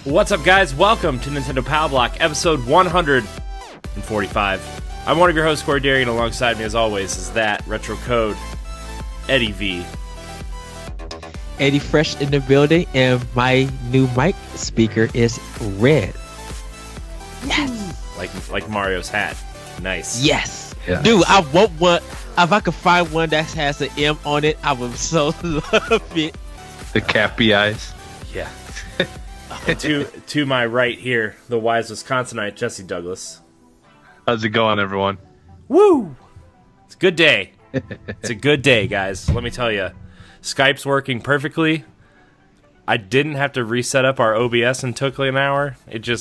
What's up, guys? Welcome to Nintendo Pow Block, episode 145. I'm one of your hosts, Corey Derry, and alongside me, as always, is that Retro Code, Eddie V. Eddie Fresh in the building, and my new mic speaker is red. Yes! Like Mario's hat. Nice. Yes! Dude, I want one. If I could find one that has an M on it, I would so love it. The cappy eyes. Yeah. to my right here, the wise Wisconsinite, Jesse Douglas. How's it going, everyone? Woo! It's a good day. It's a good day, guys. Let me tell you. Skype's working perfectly. I didn't have to reset up our OBS and took like an hour.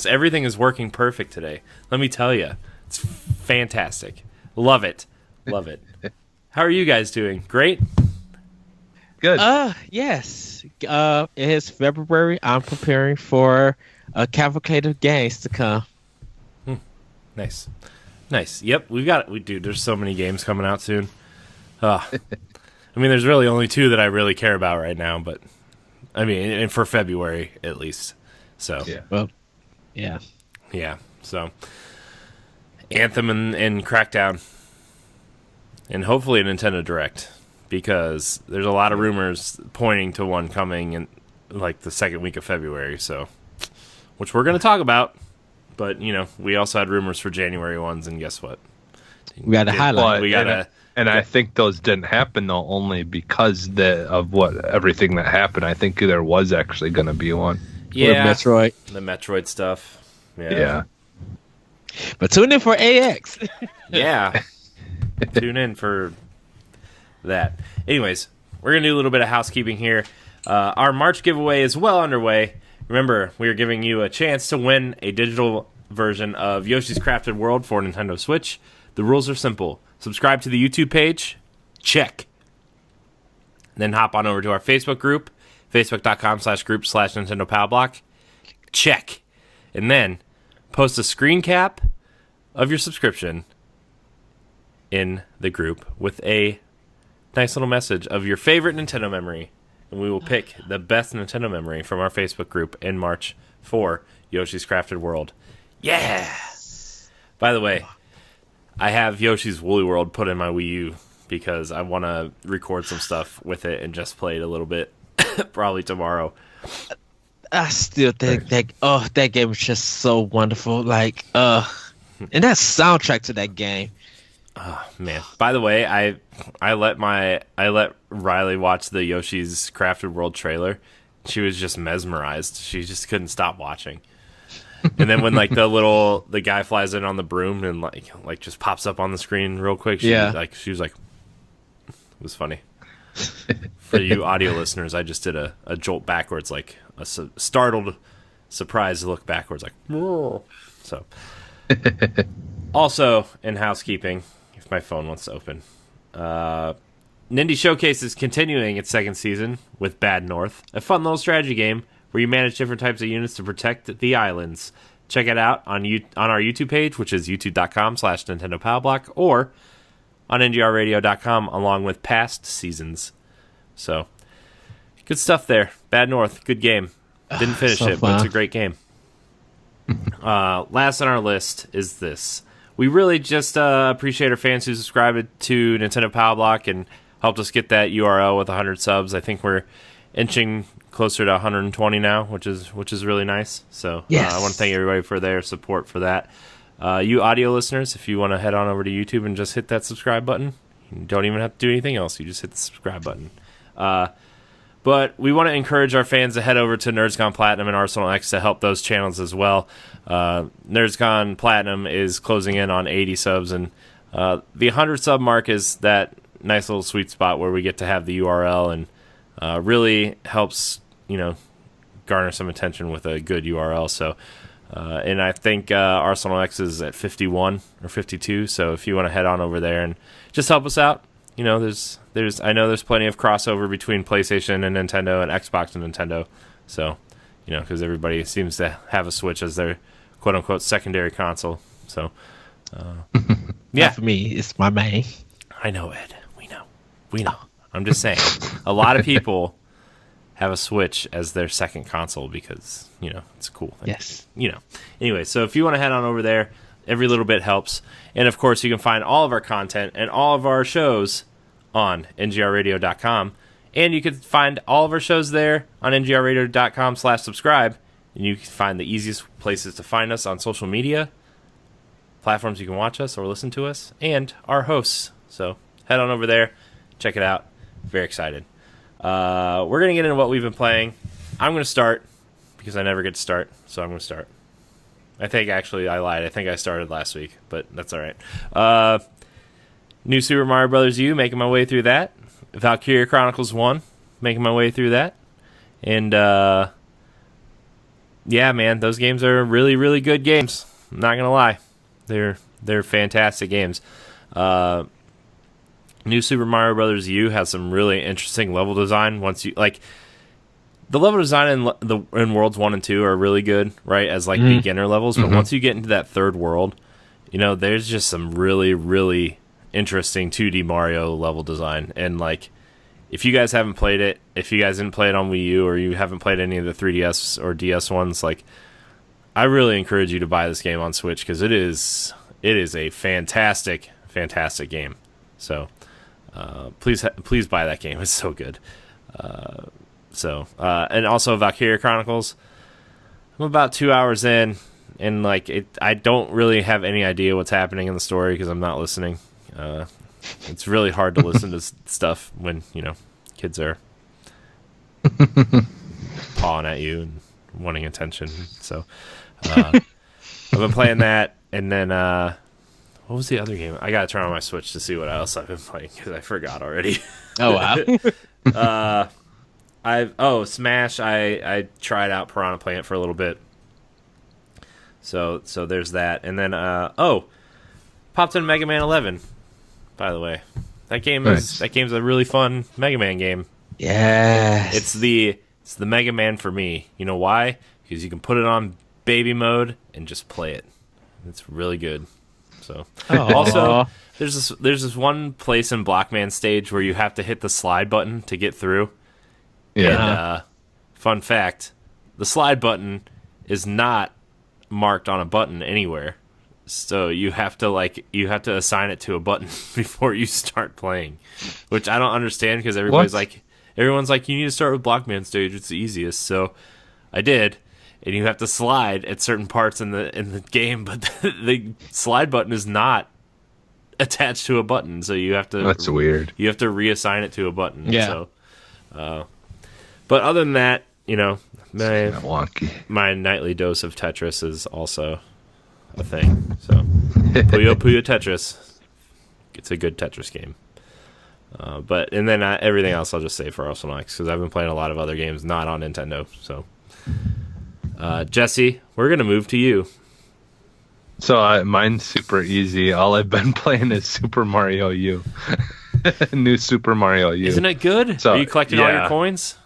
Everything is working perfect today. Let me tell you. It's fantastic. Love it. Love it. How are you guys doing? Great? Good. Yes. It is February. I'm preparing for a cavalcade of games to come. Nice. Yep, dude, there's so many games coming out soon. I mean, there's really only two that I really care about right now, but I mean, and for February at least. So yeah. Well, yeah. Yeah. So Anthem and Crackdown. And hopefully a Nintendo Direct. Because there's a lot of rumors pointing to one coming in like the second week of February, so which we're going to talk about. But you know, we also had rumors for January ones, and guess what? We got to highlight. I think those didn't happen though, only because of everything that happened. I think there was actually going to be one. Yeah, the Metroid stuff. Yeah. But tune in for AX. Yeah, tune in for that. Anyways, we're going to do a little bit of housekeeping here. Our March giveaway is well underway. Remember, we are giving you a chance to win a digital version of Yoshi's Crafted World for Nintendo Switch. The rules are simple. Subscribe to the YouTube page. Check. Then hop on over to our Facebook group, facebook.com/group/Nintendo Pow Block. Check. And then post a screen cap of your subscription in the group with a nice little message of your favorite Nintendo memory, and we will pick the best Nintendo memory from our Facebook group in March for Yoshi's Crafted World. Yeah! By the way, I have Yoshi's Woolly World put in my Wii U because I want to record some stuff with it and just play it a little bit, probably tomorrow. I still think that game was just so wonderful. And that soundtrack to that game. Oh man! By the way, I let Riley watch the Yoshi's Crafted World trailer. She was just mesmerized. She just couldn't stop watching. And then when the guy flies in on the broom and like just pops up on the screen real quick, she was like, it was funny. For you audio listeners, I just did a jolt backwards, like a startled, surprised look backwards, like whoa. So. Also, in housekeeping, if my phone wants to open, Nindy Showcase is continuing its second season with Bad North, a fun little strategy game where you manage different types of units to protect the islands. Check it out on our YouTube page, which is youtube.com/Nintendo Pow Block, or on ngrradio.com, along with past seasons. So, good stuff there. Bad North, good game. Didn't finish it, but it's a great game. Last on our list is this. We really just appreciate our fans who subscribed to Nintendo Pow Block and helped us get that URL with 100 subs. I think we're inching closer to 120 now, which is really nice. So yes. I want to thank everybody for their support for that. You audio listeners, if you want to head on over to YouTube and just hit that subscribe button, You don't even have to do anything else. You just hit the subscribe button. But we want to encourage our fans to head over to Nerds Gone Platinum and Arsenal X to help those channels as well. Nerds Gone Platinum is closing in on 80 subs, and the 100 sub mark is that nice little sweet spot where we get to have the URL and really helps, garner some attention with a good URL. So, and I think Arsenal X is at 51 or 52. So if you want to head on over there and just help us out, I know there's plenty of crossover between PlayStation and Nintendo and Xbox and Nintendo. So, because everybody seems to have a Switch as their quote unquote secondary console. So, yeah, Not for me, it's my main. I know, Ed. We know. I'm just saying, a lot of people have a Switch as their second console because, it's cool. Yes. Anyway, so if you want to head on over there, every little bit helps. And, of course, you can find all of our content and all of our shows on ngrradio.com. And you can find all of our shows there on ngrradio.com/subscribe. And you can find the easiest places to find us on social media, platforms you can watch us or listen to us, and our hosts. So head on over there. Check it out. Very excited. We're going to get into what we've been playing. I'm going to start because I never get to start, so I'm going to start. I think, actually, I lied. I think I started last week, but that's all right. New Super Mario Bros. U, making my way through that. Valkyria Chronicles 1, making my way through that. And, yeah, man, those games are really, really good games. I'm not going to lie. They're fantastic games. New Super Mario Bros. U has some really interesting level design. Once you the level design in Worlds 1 and 2 are really good, right? As beginner levels, but once you get into that third world, there's just some really, really interesting 2D Mario level design. And if you guys haven't played it, if you guys didn't play it on Wii U or you haven't played any of the 3DS or DS ones, I really encourage you to buy this game on Switch because it is a fantastic, fantastic game. So please buy that game. It's so good. And also Valkyria Chronicles. I'm about 2 hours in, and I don't really have any idea what's happening in the story because I'm not listening. It's really hard to listen to stuff when kids are pawing at you and wanting attention. So I've been playing that, and then what was the other game? I gotta turn on my Switch to see what else I've been playing because I forgot already. Oh wow. Smash. I tried out Piranha Plant for a little bit. So there's that, and then popped in Mega Man 11. By the way, that game's a really fun Mega Man game. Yes. It's the Mega Man for me. You know why? Because you can put it on baby mode and just play it. It's really good. So also there's this one place in Blockman stage where you have to hit the slide button to get through. Yeah. And fun fact, the slide button is not marked on a button anywhere. So you have to assign it to a button before you start playing, which I don't understand because everyone's like, you need to start with Blockman stage. It's the easiest. So I did, and you have to slide at certain parts in the game, but the slide button is not attached to a button. So you have to. That's weird. You have to reassign it to a button. Yeah. So, but other than that, wonky. My nightly dose of Tetris is also a thing. So Puyo Puyo Tetris, it's a good Tetris game. And then everything else I'll just save for Arsenal X because I've been playing a lot of other games not on Nintendo. So Jesse, we're gonna move to you. So mine's super easy. All I've been playing is Super Mario U. New Super Mario U. Isn't it good? So, are you collecting all your coins?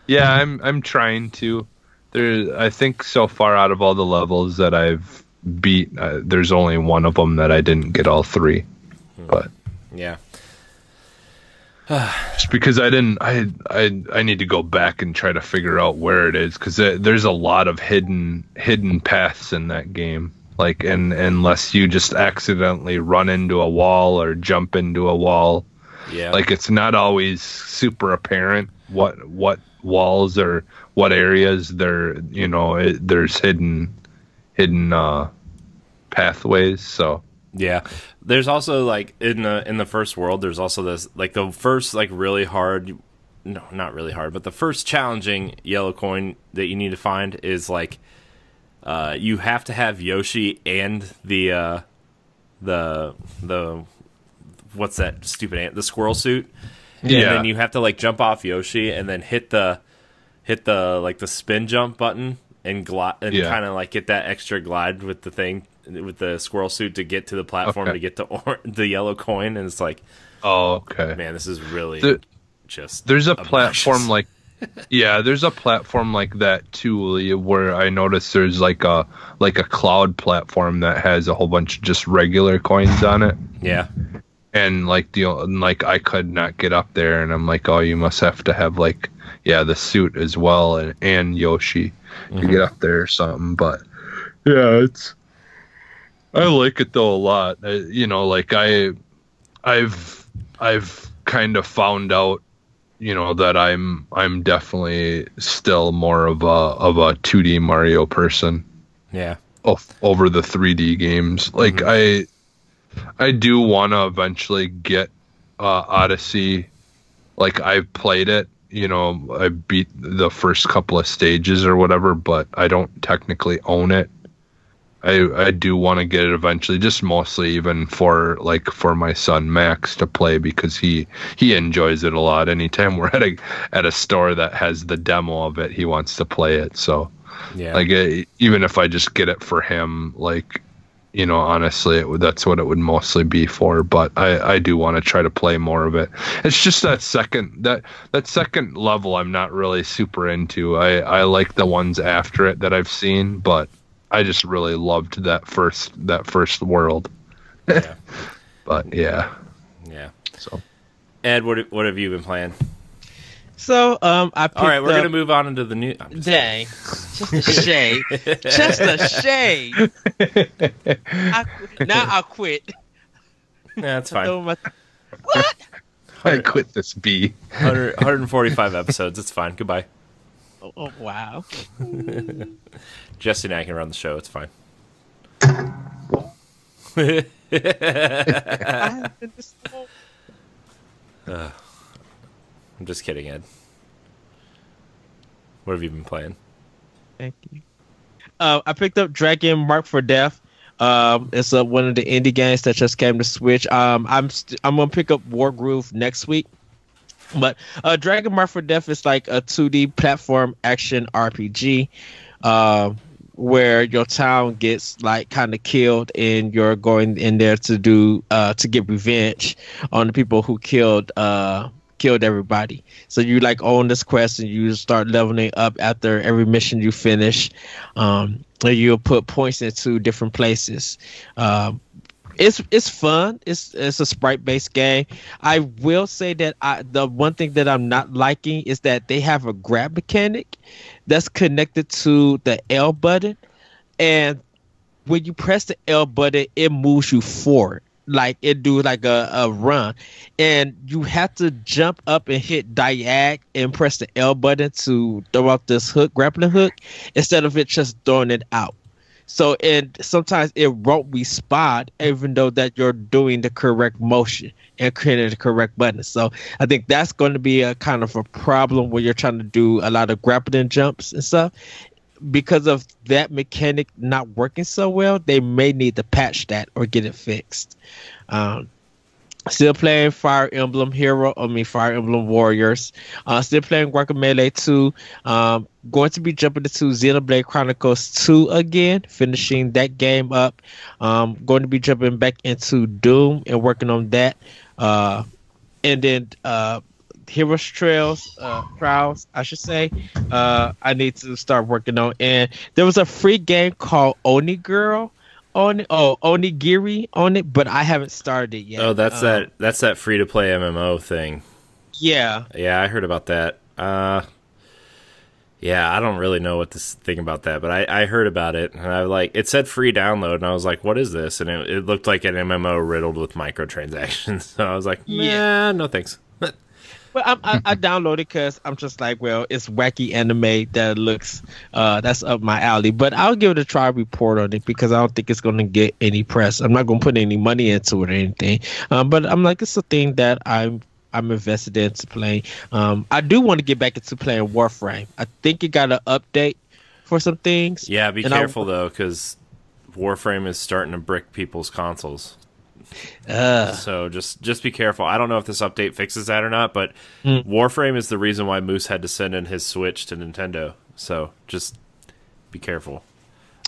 Yeah, I'm trying to. I think so far out of all the levels that I've beat, there's only one of them that I didn't get all three. But yeah, just because I didn't, I need to go back and try to figure out where it is because there's a lot of hidden paths in that game. And unless you just accidentally run into a wall or jump into a wall, yeah, it's not always super apparent what walls or what areas there's hidden pathways. So Yeah, there's also like in the first world, there's also this like the first like really hard, no, not really hard, but the first challenging yellow coin that you need to find is like you have to have Yoshi and the what's that stupid ant, the squirrel suit, Yeah. and then you have to like jump off Yoshi and then hit the like the spin jump button and glide and Yeah. kind of like get that extra glide with the thing with the squirrel suit to get to the platform to get to the yellow coin, and it's like, Oh, okay. man, this is really just There's a obnoxious. platform like, yeah, there's a platform like that too, Lee, where I noticed there's like a cloud platform that has a whole bunch of just regular coins on it, Yeah, and like I could not get up there, and I'm like, oh, you must have to have like, yeah, the suit as well, and Yoshi to get up there or something. But yeah, I like it though a lot. Like I've kind of found out, that I'm definitely still more of a 2D Mario person yeah, over the 3D games. Like I do want to eventually get Odyssey. Like I've played it, I beat the first couple of stages or whatever, but I don't technically own it. I do want to get it eventually, just mostly even for my son Max to play, because he enjoys it a lot. Anytime we're at a store that has the demo of it, he wants to play it. So yeah, even if I just get it for him, honestly, that's what it would mostly be for. But I do want to try to play more of it. It's just that second level I'm not really super into. I like the ones after it that I've seen, but I just really loved that first world. yeah, But yeah. yeah. So Ed, what have you been playing? So I picked All right, we're up, gonna move on into the new. Dang, just a shade, just a shade. Now I'll quit. Yeah, that's fine. What? I quit this bee. 145 episodes. It's fine. Goodbye. Oh wow. Jesse and I can run the show. It's fine. I'm just kidding, Ed. What have you been playing? Thank you. I picked up Dragon Mark for Death. It's one of the indie games that just came to Switch. I'm gonna pick up Wargroove next week. But Dragon Mark for Death is like a 2D platform action RPG, where your town gets like kind of killed, and you're going in there to get revenge on the people who killed everybody. So you like own this quest, and you start leveling up after every mission you finish. And you'll put points into different places. It's fun. It's a sprite based game. I will say that the one thing that I'm not liking is that they have a grab mechanic that's connected to the L button, and when you press the L button, it moves you forward. Like it do like a run, and you have to jump up and hit diag and press the L button to throw out this grappling hook, instead of it just throwing it out. So sometimes it won't respond, even though that you're doing the correct motion and creating the correct button. So I think that's going to be a kind of a problem when you're trying to do a lot of grappling jumps and stuff. Because of that mechanic not working so well, they may need to patch that or get it fixed. Still playing Fire Emblem Warriors. Still playing Guacamelee 2. Going to be jumping into Xenoblade Chronicles 2 again, finishing that game up. Going to be jumping back into Doom and working on that. And then Heroes Trials, I should say. I need to start working on. And there was a free game called Onigiri on it, but I haven't started it yet. Oh, that's that free to play MMO thing. Yeah. Yeah, I heard about that. Yeah, I don't really know what to think about that, but I heard about it, and it said free download, and I was like, what is this? And it looked like an MMO riddled with microtransactions. So I was like, yeah, no thanks. Well, I downloaded because I'm just like, well, it's wacky anime that looks that's up my alley. But I'll give it a try report on it because I don't think it's going to get any press. I'm not going to put any money into it or anything. But I'm like, it's a thing that I'm invested into playing. I do want to get back into playing Warframe. I think it got an update for some things. Yeah, be careful though, because Warframe is starting to brick people's consoles. So just be careful. I don't know if this update fixes that or not, but Warframe is the reason why Moose had to send in his Switch to Nintendo. So just be careful.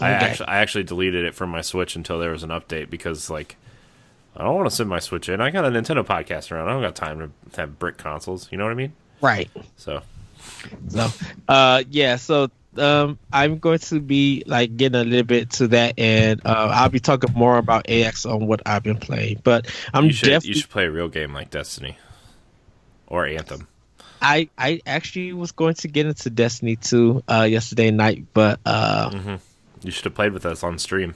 Okay. I actually deleted it from my Switch until there was an update because like I don't want to send my Switch in. I got a Nintendo podcast around. I don't got time to have brick consoles. You know what I mean? Right. So yeah. So I'm going to be like getting a little bit to that, and I'll be talking more about AX on what I've been playing. But you should play a real game like Destiny or Anthem. I actually was going to get into Destiny 2 yesterday night, but You should have played with us on stream.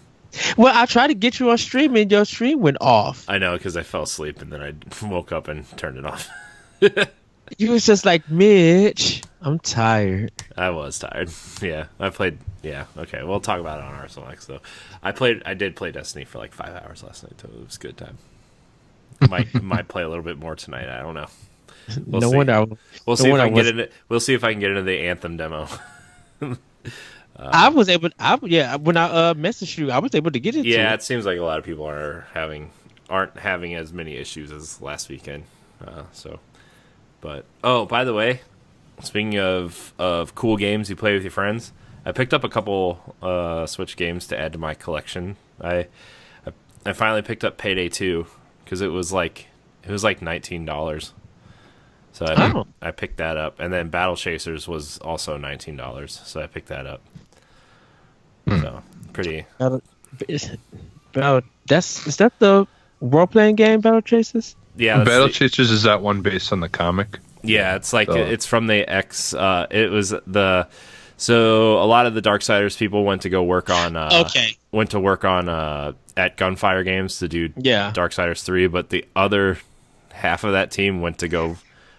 well, I tried to get you on stream, and your stream went off. I know because I fell asleep and then I woke up and turned it off. You was just like, Mitch, I'm tired. I was tired. Yeah, I played. Yeah, okay. We'll talk about it on RSLX though. I did play Destiny for like 5 hours last night. So it was a good time. Might play a little bit more tonight. I don't know. We'll see. We'll see if I can get into. We'll see if I can get into the Anthem demo. I was able. When I messaged you, I was able to get into. Yeah, it. it seems like a lot of people aren't having as many issues as last weekend. But by the way, speaking of cool games you play with your friends, I picked up a couple Switch games to add to my collection. I finally picked up Payday 2 because it was like $19. So I picked that up, and then Battle Chasers was also $19, so I picked that up. So pretty. Is that the role playing game Battle Chasers? Yeah, Battle Chasers is that one based on the comic? Yeah, it's like it's from the X. It was so a lot of the Darksiders people went to go work on. Went to work on at Gunfire Games to do Darksiders 3, but the other half of that team went to go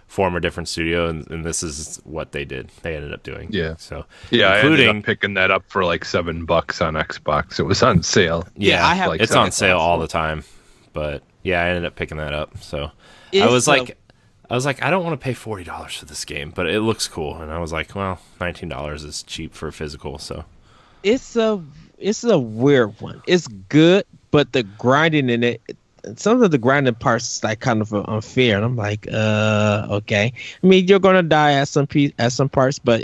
form a different studio, and this is what they did. They ended up doing. Yeah. So I ended up picking that up for like $7 on Xbox. It was on sale. Yeah, it's on sale all the time. But yeah, I ended up picking that up. So I was like, I don't want to pay $40 for this game, but it looks cool, and I was like, well, $19 is cheap for a physical. So it's a weird one. It's good, but the grinding in it. Some of the grinding parts is like kind of unfair, and I'm like, okay. I mean, you're gonna die at some parts, but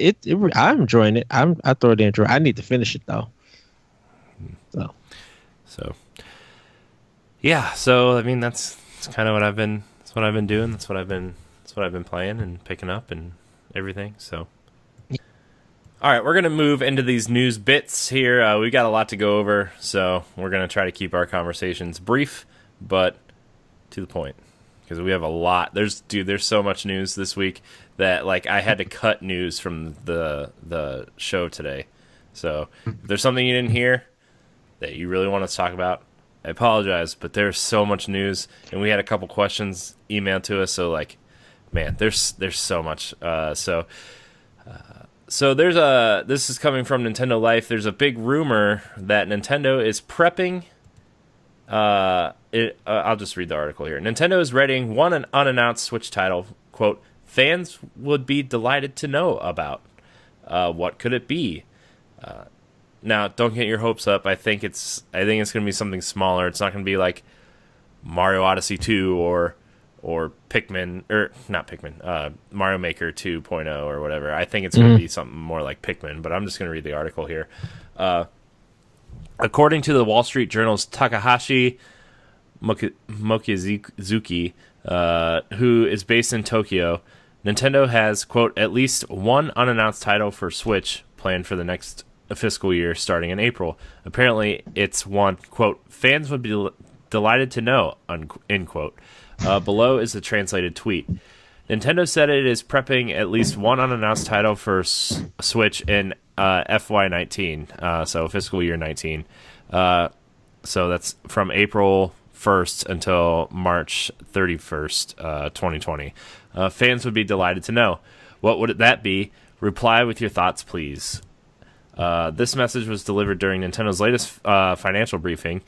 I'm enjoying it. I thoroughly enjoy it. I need to finish it though. So yeah. So I mean, that's kind of what I've been. That's what I've been doing. That's what I've been playing and picking up and everything. So. All right, we're going to move into these news bits here. We've got a lot to go over, so we're going to try to keep our conversations brief, but to the point, because we have a lot. There's so much news this week that like I had to cut news from the show today. So if there's something you didn't hear that you really want us to talk about, I apologize, but there's so much news, and we had a couple questions emailed to us. So like, man, there's so much. So this is coming from Nintendo Life. There's a big rumor that Nintendo is prepping. I'll just read the article here. Nintendo is readying one unannounced Switch title. Quote: fans would be delighted to know about. What could it be? Now, don't get your hopes up. I think it's going to be something smaller. It's not going to be like Mario Odyssey 2 or Pikmin, or not Pikmin, Mario Maker 2.0 or whatever. I think it's going to be something more like Pikmin, but I'm just going to read the article here. According to the Wall Street Journal's Takahashi Mochizuki, who is based in Tokyo, Nintendo has, quote, at least one unannounced title for Switch planned for the next fiscal year starting in April. Apparently, it's one, quote, fans would be delighted to know, end quote. Below is the translated tweet. Nintendo said it is prepping at least one unannounced title for Switch in FY19, so fiscal year 19. So that's from April 1st until March 31st, 2020. Fans would be delighted to know. What would that be? Reply with your thoughts, please. This message was delivered during Nintendo's latest financial briefing.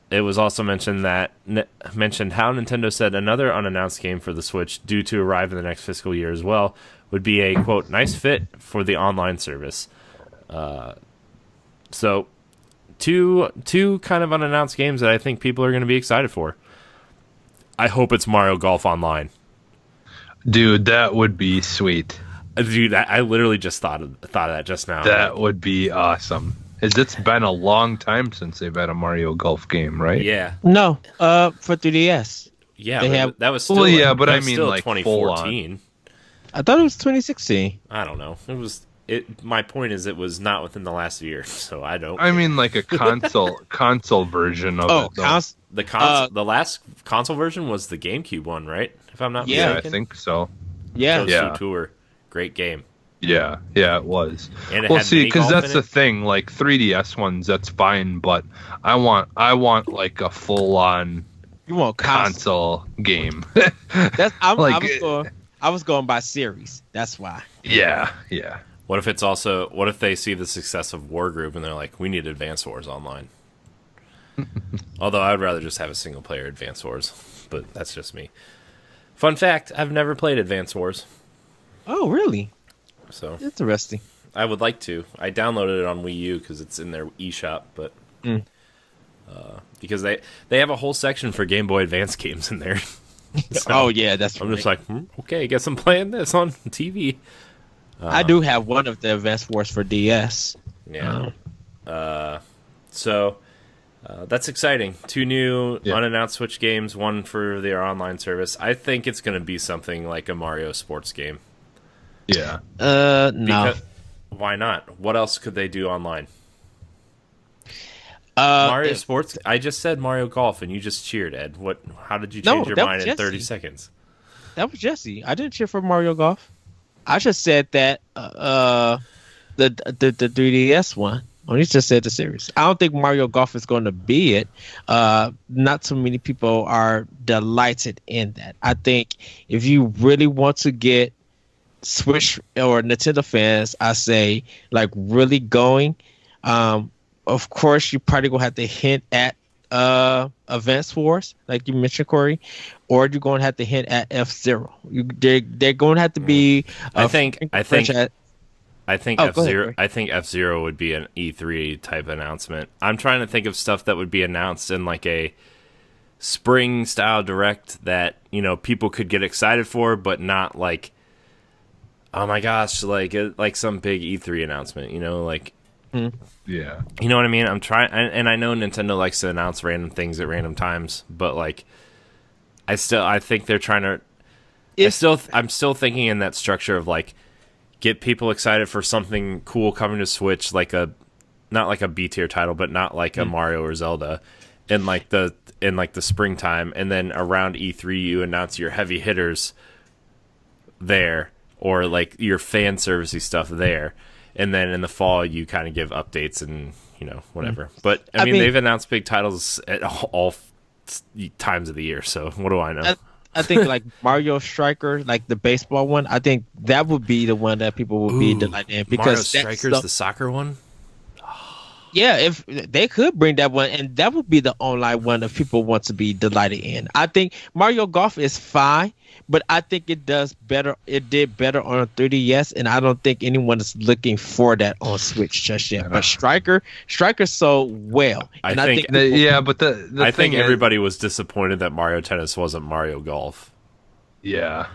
It was also mentioned how Nintendo said another unannounced game for the Switch, due to arrive in the next fiscal year as well, would be a, quote, nice fit for the online service. So, two kind of unannounced games that I think people are going to be excited for. I hope it's Mario Golf Online. Dude, that would be sweet. Dude, I literally just thought of that just now. That would be awesome. It's been a long time since they've had a Mario Golf game, right? Yeah. No, for 3DS. Yeah, They have- that was still. Well, yeah, but that I was mean, still like, 2014. I thought it was 2016. I don't know. It was. My point is, it was not within the last year, so I don't. I mean, like a console version of it. Though. The last console version was the GameCube one, right? If I'm not Yeah, I mistaken. think so. Yeah. Toadstool Tour, great game. Yeah, it was. And it Well, had see, mini because golf that's in the it. thing. Like 3DS ones, that's fine, but I want like a full on You want console? console game. I was going by series. That's why. Yeah. What if they see the success of Wargroove and they're like, we need Advance Wars Online? Although I would rather just have a single player Advance Wars, but that's just me. Fun fact: I've never played Advance Wars, Oh, really? so Interesting. I would like to. I downloaded it on Wii U because it's in their eShop, but because they have a whole section for Game Boy Advance games in there. So Oh yeah, that's. I'm just like, okay, I guess I'm playing this on TV. I do have one of the Advance Wars for DS. Yeah. So that's exciting. 2 new unannounced Switch games, one for their online service. I think it's going to be something like a Mario sports game. Yeah. No. Because, why not? What else could they do online? Mario Sports. I just said Mario Golf, and you just cheered, Ed. What? How did you change your that mind was in 30 Jesse. seconds? That was Jesse. I didn't cheer for Mario Golf. I just said that the 3DS one. I just said the series. I don't think Mario Golf is going to be it. Not too many people are delighted in that. I think if you really want to get Switch or Nintendo fans, I say like really going. Of course, you probably gonna have to hint at Advance Wars, like you mentioned, Corey, or you're gonna have to hint at F-Zero. They're gonna have to be. I think franchise. F-Zero. I think F-Zero would be an E3 type announcement. I'm trying to think of stuff that would be announced in like a spring style direct that people could get excited for, but not like, oh my gosh, like some big E3 announcement. Yeah. You know what I mean? I'm trying, and I know Nintendo likes to announce random things at random times, but like, I think they're trying to. I'm still thinking in that structure of like, get people excited for something cool coming to Switch, not like a B tier title, but not like a Mario or Zelda, in the springtime, and then around E3 you announce your heavy hitters there, or like your fan servicey stuff there. And then in the fall, you kind of give updates and, whatever. But, I mean, they've announced big titles at all times of the year. So what do I know? I think like Mario Striker, like the baseball one, I think that would be the one that people would be delighted in. Because Mario Striker's the soccer one? Yeah, if they could bring that one, and that would be the online one that people want to be delighted in. I think Mario Golf is fine, but I think it does better. It did better on a 3DS, and I don't think anyone is looking for that on Switch just yet. But Striker sold well. I and think but the I thing think everybody was disappointed that Mario Tennis wasn't Mario Golf. Yeah.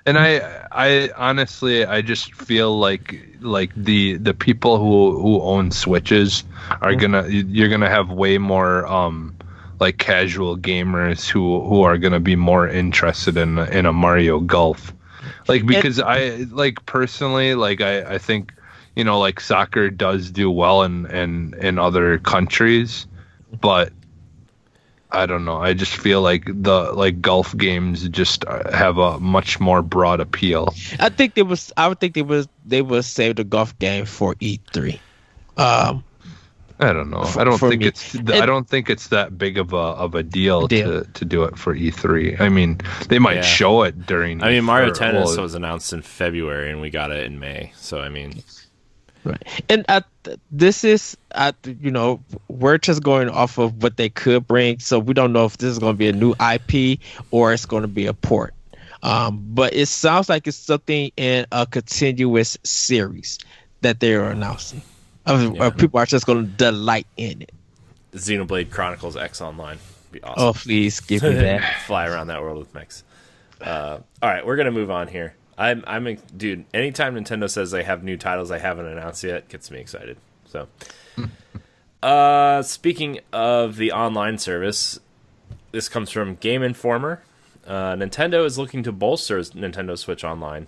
And I honestly, I just feel like the people who own Switches are you're gonna have way more like casual gamers who are gonna be more interested in a Mario Golf, like because I like personally like I think like soccer does do well in other countries, but I don't know. I just feel like the golf games just have a much more broad appeal. I would think they would save the golf game for E3. I don't know. I don't think me. I don't think it's that big of a deal. To do it for E3. I mean, they might show it during. I mean, Mario E3, Tennis was announced in February, and we got it in May. So I mean, right. And this is we're just going off of what they could bring. So we don't know if this is going to be a new IP or it's going to be a port. But it sounds like it's something in a continuous series that they are announcing. People are just going to delight in it. Xenoblade Chronicles X Online. Be awesome. Oh, please give me that. Fly around that world with mechs. All right, we're gonna move on here. Dude. Anytime Nintendo says they have new titles they haven't announced yet, gets me excited. So, speaking of the online service, this comes from Game Informer. Nintendo is looking to bolster Nintendo Switch Online.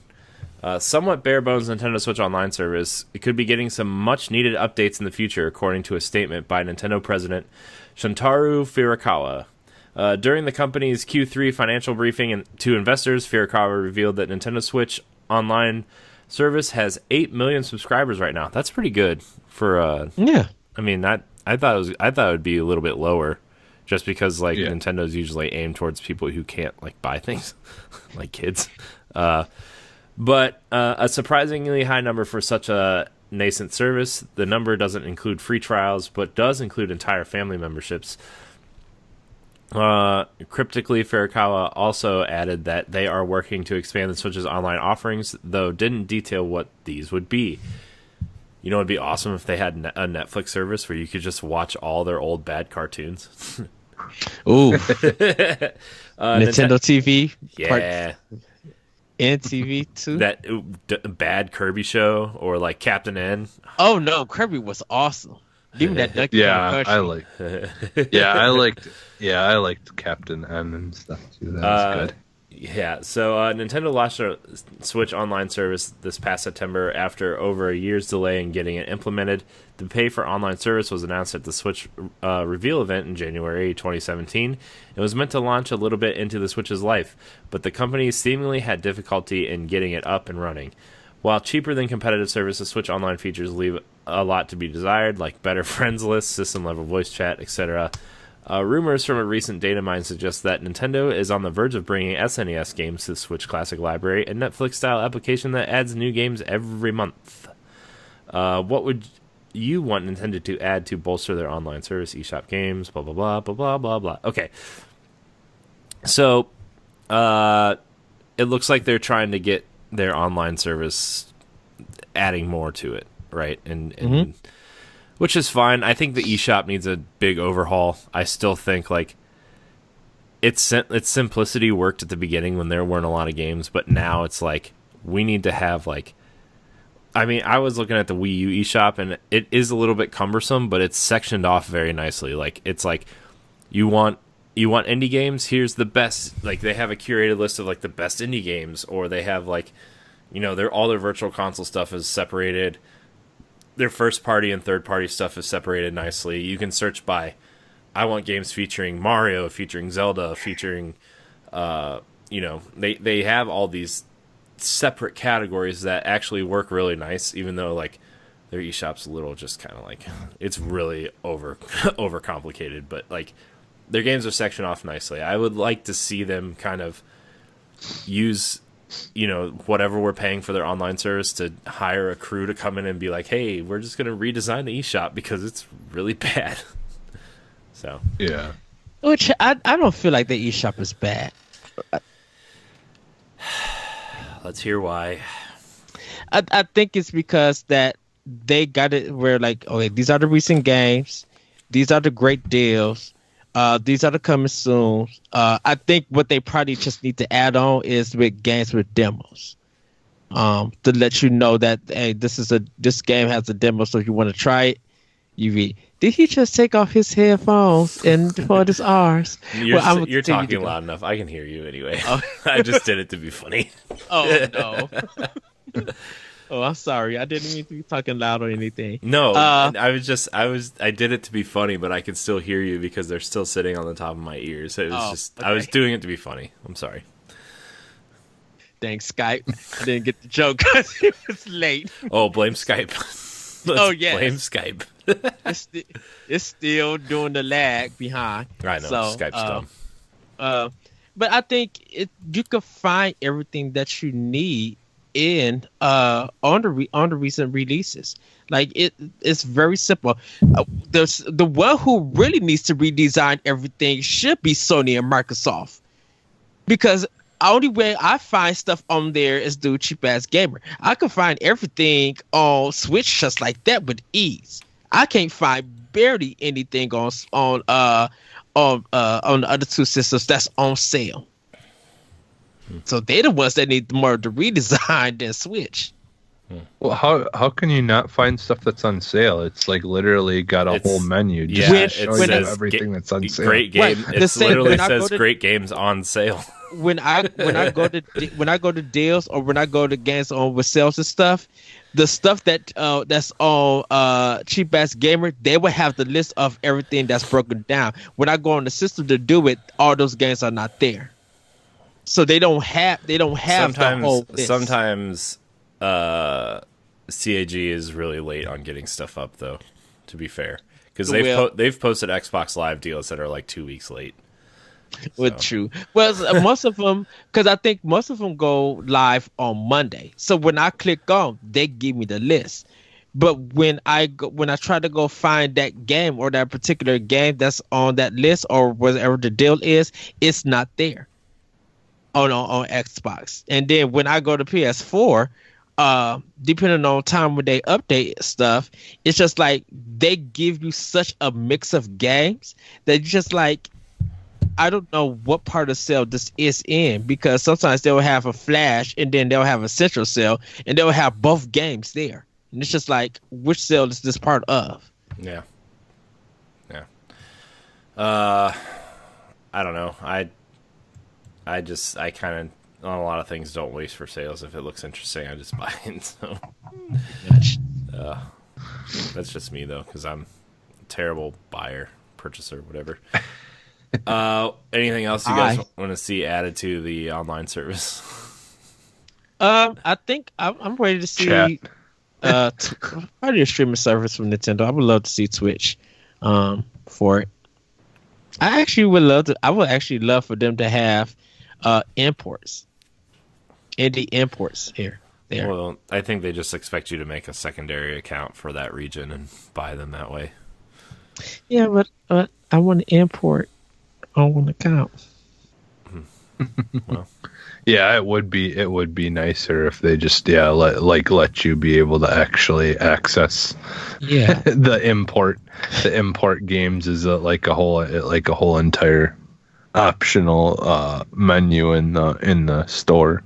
Somewhat bare bones Nintendo Switch Online service. It could be getting some much needed updates in the future, according to a statement by Nintendo President Shuntaro Furukawa. During the company's Q3 financial briefing to investors, Furukawa revealed that Nintendo Switch Online service has 8 million subscribers right now. That's pretty good for yeah. I mean, I thought it would be a little bit lower, just because Nintendo's usually aimed towards people who can't buy things, like kids. But a surprisingly high number for such a nascent service. The number doesn't include free trials, but does include entire family memberships. Cryptically, Furukawa also added that they are working to expand the Switch's online offerings, though didn't detail what these would be. You know, it'd be awesome if they had a Netflix service where you could just watch all their old bad cartoons. Ooh. Nintendo TV. Yeah. NTV too. That bad Kirby show or Captain N. Oh no, Kirby was awesome. Give me that duck. I liked Captain N and stuff too. That was good. Yeah, so Nintendo launched a Switch Online service this past September after over a year's delay in getting it implemented. The pay for online service was announced at the Switch reveal event in January 2017. It was meant to launch a little bit into the Switch's life, but the company seemingly had difficulty in getting it up and running. While cheaper than competitive services, Switch Online features leave a lot to be desired, like better friends lists, system-level voice chat, etc. Rumors from a recent data mine suggest that Nintendo is on the verge of bringing SNES games to the Switch Classic Library, a Netflix-style application that adds new games every month. What would you want Nintendo to add to bolster their online service, eShop games, blah, blah, blah, blah, blah, blah, blah. Okay. So, it looks like they're trying to get their online service adding more to it, right? And which is fine. I think the eShop needs a big overhaul. I still think its simplicity worked at the beginning when there weren't a lot of games, but now it's we need to have I mean, I was looking at the Wii U eShop and it is a little bit cumbersome, but it's sectioned off very nicely. It's you want indie games, here's the best. They have a curated list of the best indie games, or they have all their virtual console stuff is separated. Their first party and third party stuff is separated nicely. You can search by, I want games featuring Mario, featuring Zelda, featuring, they have all these separate categories that actually work really nice, even though their eShop's a little just kind of it's really overcomplicated, but their games are sectioned off nicely. I would like to see them kind of use whatever we're paying for their online service to hire a crew to come in and be hey, we're just going to redesign the eShop because it's really bad. So yeah, which I don't feel like the eShop is bad. Let's hear why. I think it's because that they got it where okay, these are the recent games, these are the great deals. These are the coming soon. I think what they probably just need to add on is with games with demos, to let you know that hey, this game has a demo. So if you want to try it, you read. Did he just take off his headphones and for his R's? You're talking loud enough. I can hear you anyway. Oh. I just did it to be funny. Oh no. Oh, I'm sorry. I didn't mean to be talking loud or anything. No, I did it to be funny, but I can still hear you because they're still sitting on the top of my ears. It was okay. I was doing it to be funny. I'm sorry. Thanks, Skype. I didn't get the joke because it was late. Oh, blame Skype. Let's yes. blame Skype. It's still doing the lag behind. I know, So, Skype's dumb. But I think you can find everything that you need in on the recent releases. Like it's very simple. The one who really needs to redesign everything should be Sony and Microsoft, because only way I find stuff on there is through Cheap Ass Gamer. I can find everything on Switch just like that with ease. I can't find barely anything on the other two systems that's on sale. So they're the ones that need more to redesign than Switch. Well, how can you not find stuff that's on sale? It's like literally got a whole menu. Yeah, Just it show you says everything that's on sale. Great game. Right. It literally says great games on sale. When I go to deals or when I go to games on with sales and stuff, the stuff that's on Cheap Ass Gamer, they will have the list of everything that's broken down. When I go on the system to do it, all those games are not there. So they don't have the whole list. Sometimes CAG is really late on getting stuff up, though, to be fair, because they've posted Xbox Live deals that are like 2 weeks late. Well, true. Well, most of them, because I think most of them go live on Monday. So when I click on, they give me the list. But when I try to go find that game or that particular game that's on that list or whatever the deal is, it's not there on Xbox. And then when I go to PS4, depending on time when they update stuff, it's just like they give you such a mix of games that you just like, I don't know what part of sale this is in, because sometimes they'll have a flash and then they'll have a central sale and they'll have both games there. And it's just like, which sale is this part of? Yeah. I don't know. I kind of, on a lot of things, don't waste for sales. If it looks interesting, I just buy it. So that's just me, though, because I'm a terrible buyer, purchaser, whatever. Anything else you guys want to see added to the online service? I think I'm ready to see probably a streaming service from Nintendo. I would love to see Twitch for it. I would actually love for them to have imports. Indie imports here. There. Well, I think they just expect you to make a secondary account for that region and buy them that way. Yeah, but I want to import on one account. Well, yeah, it would be nicer if they just let you be able to actually access the import games is like a whole entire optional menu in the store.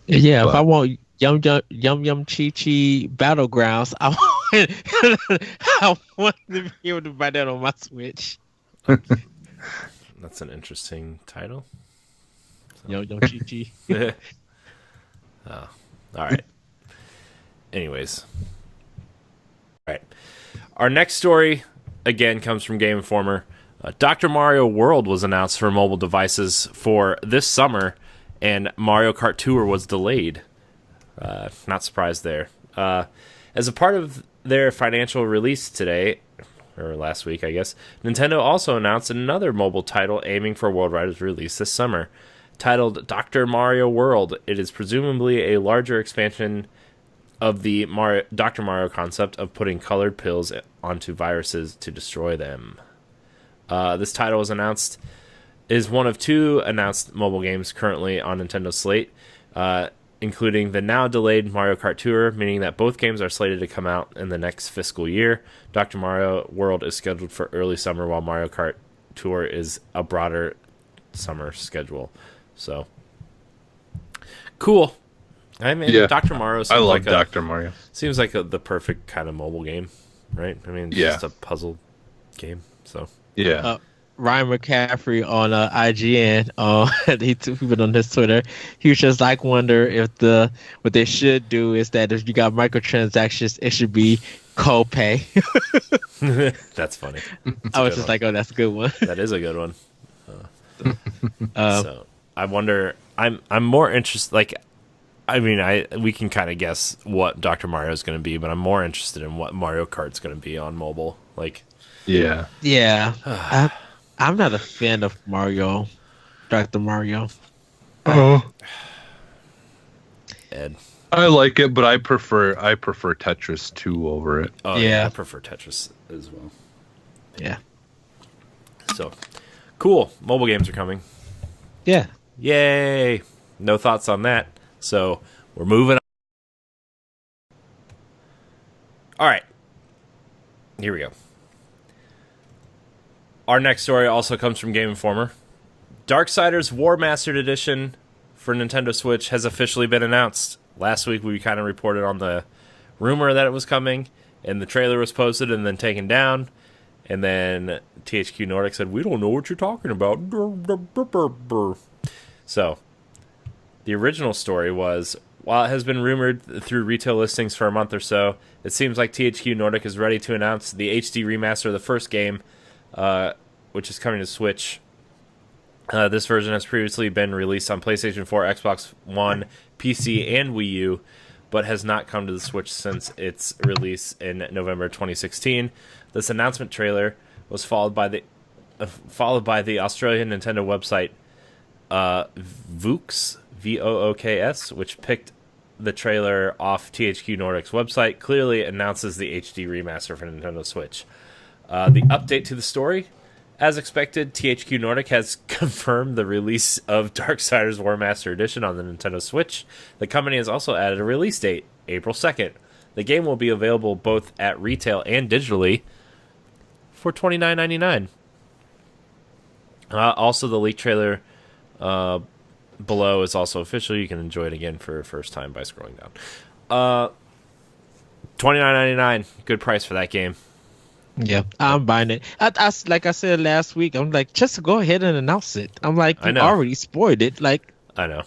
Yeah, if I want Yum Chi Chi Battlegrounds, I want to be able to buy that on my Switch. that's an interesting title. Yum Chi Chi. Oh, all right. Anyways. All right. Our next story, again, comes from Game Informer. Dr. Mario World was announced for mobile devices for this summer, and Mario Kart Tour was delayed. Not surprised there. As a part of their financial release today, or last week, I guess, Nintendo also announced another mobile title aiming for worldwide release this summer. Titled Dr. Mario World, it is presumably a larger expansion of the Dr. Mario concept of putting colored pills onto viruses to destroy them. This title is one of two announced mobile games currently on Nintendo's slate, including the now delayed Mario Kart Tour, meaning that both games are slated to come out in the next fiscal year. Dr. Mario World is scheduled for early summer, while Mario Kart Tour is a broader summer schedule. So cool. I mean, yeah. Dr. Mario. I love Dr. Mario. Seems like the perfect kind of mobile game, right? I mean, just a puzzle game. So yeah. Ryan McCaffrey on IGN, he tweeted on his Twitter. He was just like, wonder if what they should do is that if you got microtransactions, it should be co-pay. That's funny. I was just like, oh, that's a good one. That is a good one. So I wonder. I'm more interested. Like, I mean, we can kind of guess what Dr. Mario is going to be, but I'm more interested in what Mario Kart's going to be on mobile. Like, Yeah. I'm not a fan of Mario, Dr. Mario. Oh. Ed. I like it, but I prefer Tetris 2 over it. Oh yeah, I prefer Tetris as well. Yeah. So, cool. Mobile games are coming. Yeah. Yay! No thoughts on that. So, we're moving on. All right. Here we go. Our next story also comes from Game Informer. Darksiders War Mastered Edition for Nintendo Switch has officially been announced. Last week we kind of reported on the rumor that it was coming, and the trailer was posted and then taken down. And then THQ Nordic said, "We don't know what you're talking about." So, the original story was, while it has been rumored through retail listings for a month or so, it seems like THQ Nordic is ready to announce the HD remaster of the first game, which is coming to Switch. This version has previously been released on PlayStation 4, Xbox One, PC, and Wii U, but has not come to the Switch since its release in November 2016. This announcement trailer was followed by the Australian Nintendo website Vooks, Vooks, which picked the trailer off THQ Nordic's website. Clearly announces the HD remaster for Nintendo Switch. The update to the story: as expected, THQ Nordic has confirmed the release of Darksiders War Master Edition on the Nintendo Switch. The company has also added a release date, April 2nd. The game will be available both at retail and digitally for $29.99. Also, the leaked trailer below is also official. You can enjoy it again for the first time by scrolling down. $29.99, good price for that game. Yeah, I'm buying it. I like I said last week, I'm like, just go ahead and announce it. I'm like, you already spoiled it. Like, I know.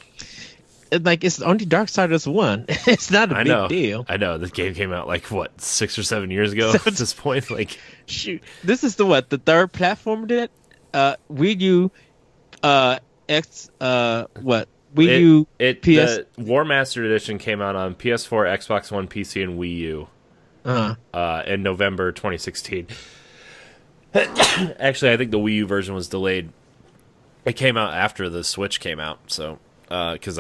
It's only Darksiders 1. It's not a big deal. I know. The game came out like, what, 6 or 7 years ago at this point? Like, shoot. This is the third platform that Wii U, Wii U, PS. The War Master Edition came out on PS4, Xbox One, PC, and Wii U. In November 2016. Actually, I think the Wii U version was delayed. It came out after the Switch came out, so because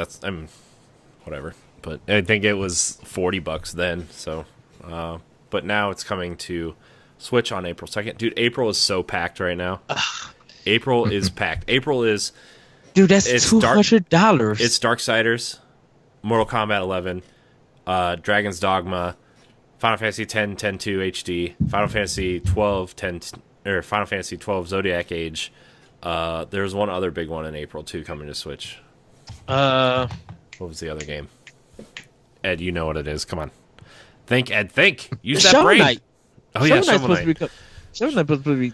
whatever. But I think it was $40 then. So, but now it's coming to Switch on April 2nd. Dude, April is so packed right now. April is packed. April is, dude, that's $200. It's Darksiders, Mortal Kombat 11, Dragon's Dogma, Final Fantasy X 10-2 HD, Final Fantasy 12 Final Fantasy 12 Zodiac Age. There's one other big one in April too coming to Switch. What was the other game? Ed, you know what it is. Come on, think, Ed. Think. Use that brain. Knight. Oh yeah, Shovel Knight. Shovel Knight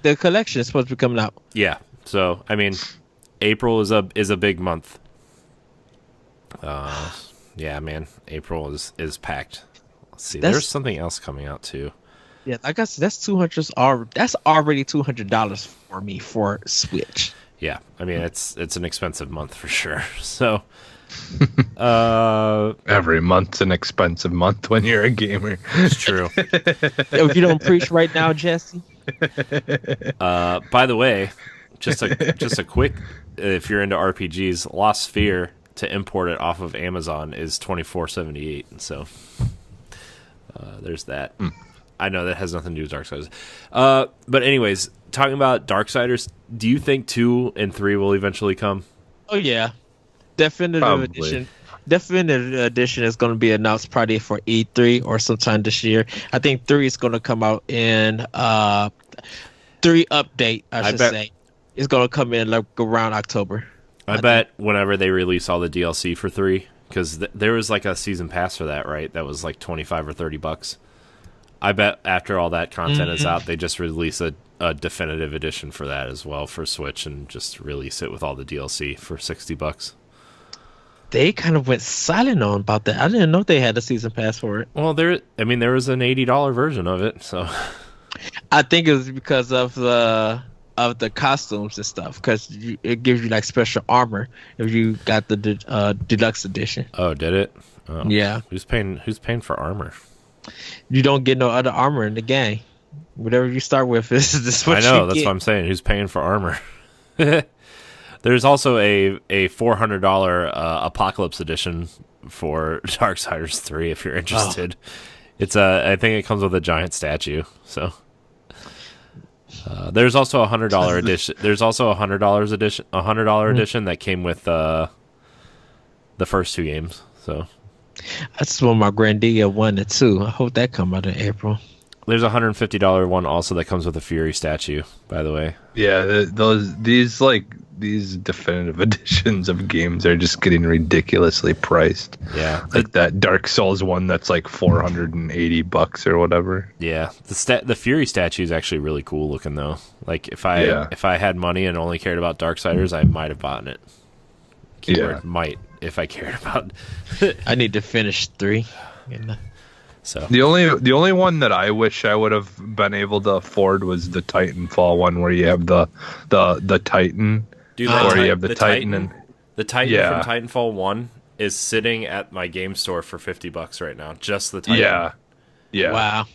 the collection is supposed to be coming out. Yeah. So I mean, April is a big month. Yeah, man. April is packed. Let's see. There's something else coming out too. Yeah, I guess that's $200. That's already $200 for me for Switch. Yeah, I mean it's an expensive month for sure. So, every month's an expensive month when you're a gamer. It's true. If you don't preach right now, Jesse. By the way, just a quick, if you're into RPGs, Lost Sphere to import it off of Amazon is $24.78. So, there's that. I know that has nothing to do with Darksiders. But anyways, talking about Darksiders, do you think 2 and 3 will eventually come? Oh yeah, Definitive Edition is going to be announced probably for E3 or sometime this year. I think 3 is going to come out in 3 update. I should say it's going to come in like around October. I bet whenever they release all the DLC for 3, because there was like a season pass for that, right? That was like $25 or $30. I bet after all that content is out, they just release a definitive edition for that as well for Switch and just release it with all the DLC for $60. They kind of went silent on about that. I didn't know they had a season pass for it. Well, there was an $80 version of it, so I think it was because of the costumes and stuff, because it gives you like special armor if you got the deluxe edition. Oh, did it? Oh. Yeah. Who's paying for armor? You don't get no other armor in the game. Whatever you start with is what I know, you that's get. what I'm saying. Who's paying for armor? There's also a $400 Apocalypse edition for Darksiders 3 if you're interested. It's I think it comes with a giant statue. So there's also $100 edition. There's also $100 edition, edition that came with the first two games. So That's one my Grandia 1 and 2. I hope that come out in April. there's a $150 one also that comes with a Fury statue. By the way, Yeah, these definitive editions of games are just getting ridiculously priced. yeah, Like that Dark Souls one that's like $480 or whatever. yeah. The Fury statue is actually really cool looking though. Like if I had money and only cared about Darksiders, I might have bought it. Keyword might if I cared about. I need to finish 3. So The only one that I wish I would have been able to afford was the Titanfall one where you have the Titan. Dude, Or you have the Titan and the Titan Yeah. from Titanfall 1 is sitting at my game store for $50 right now. Just the Titan. yeah. Wow.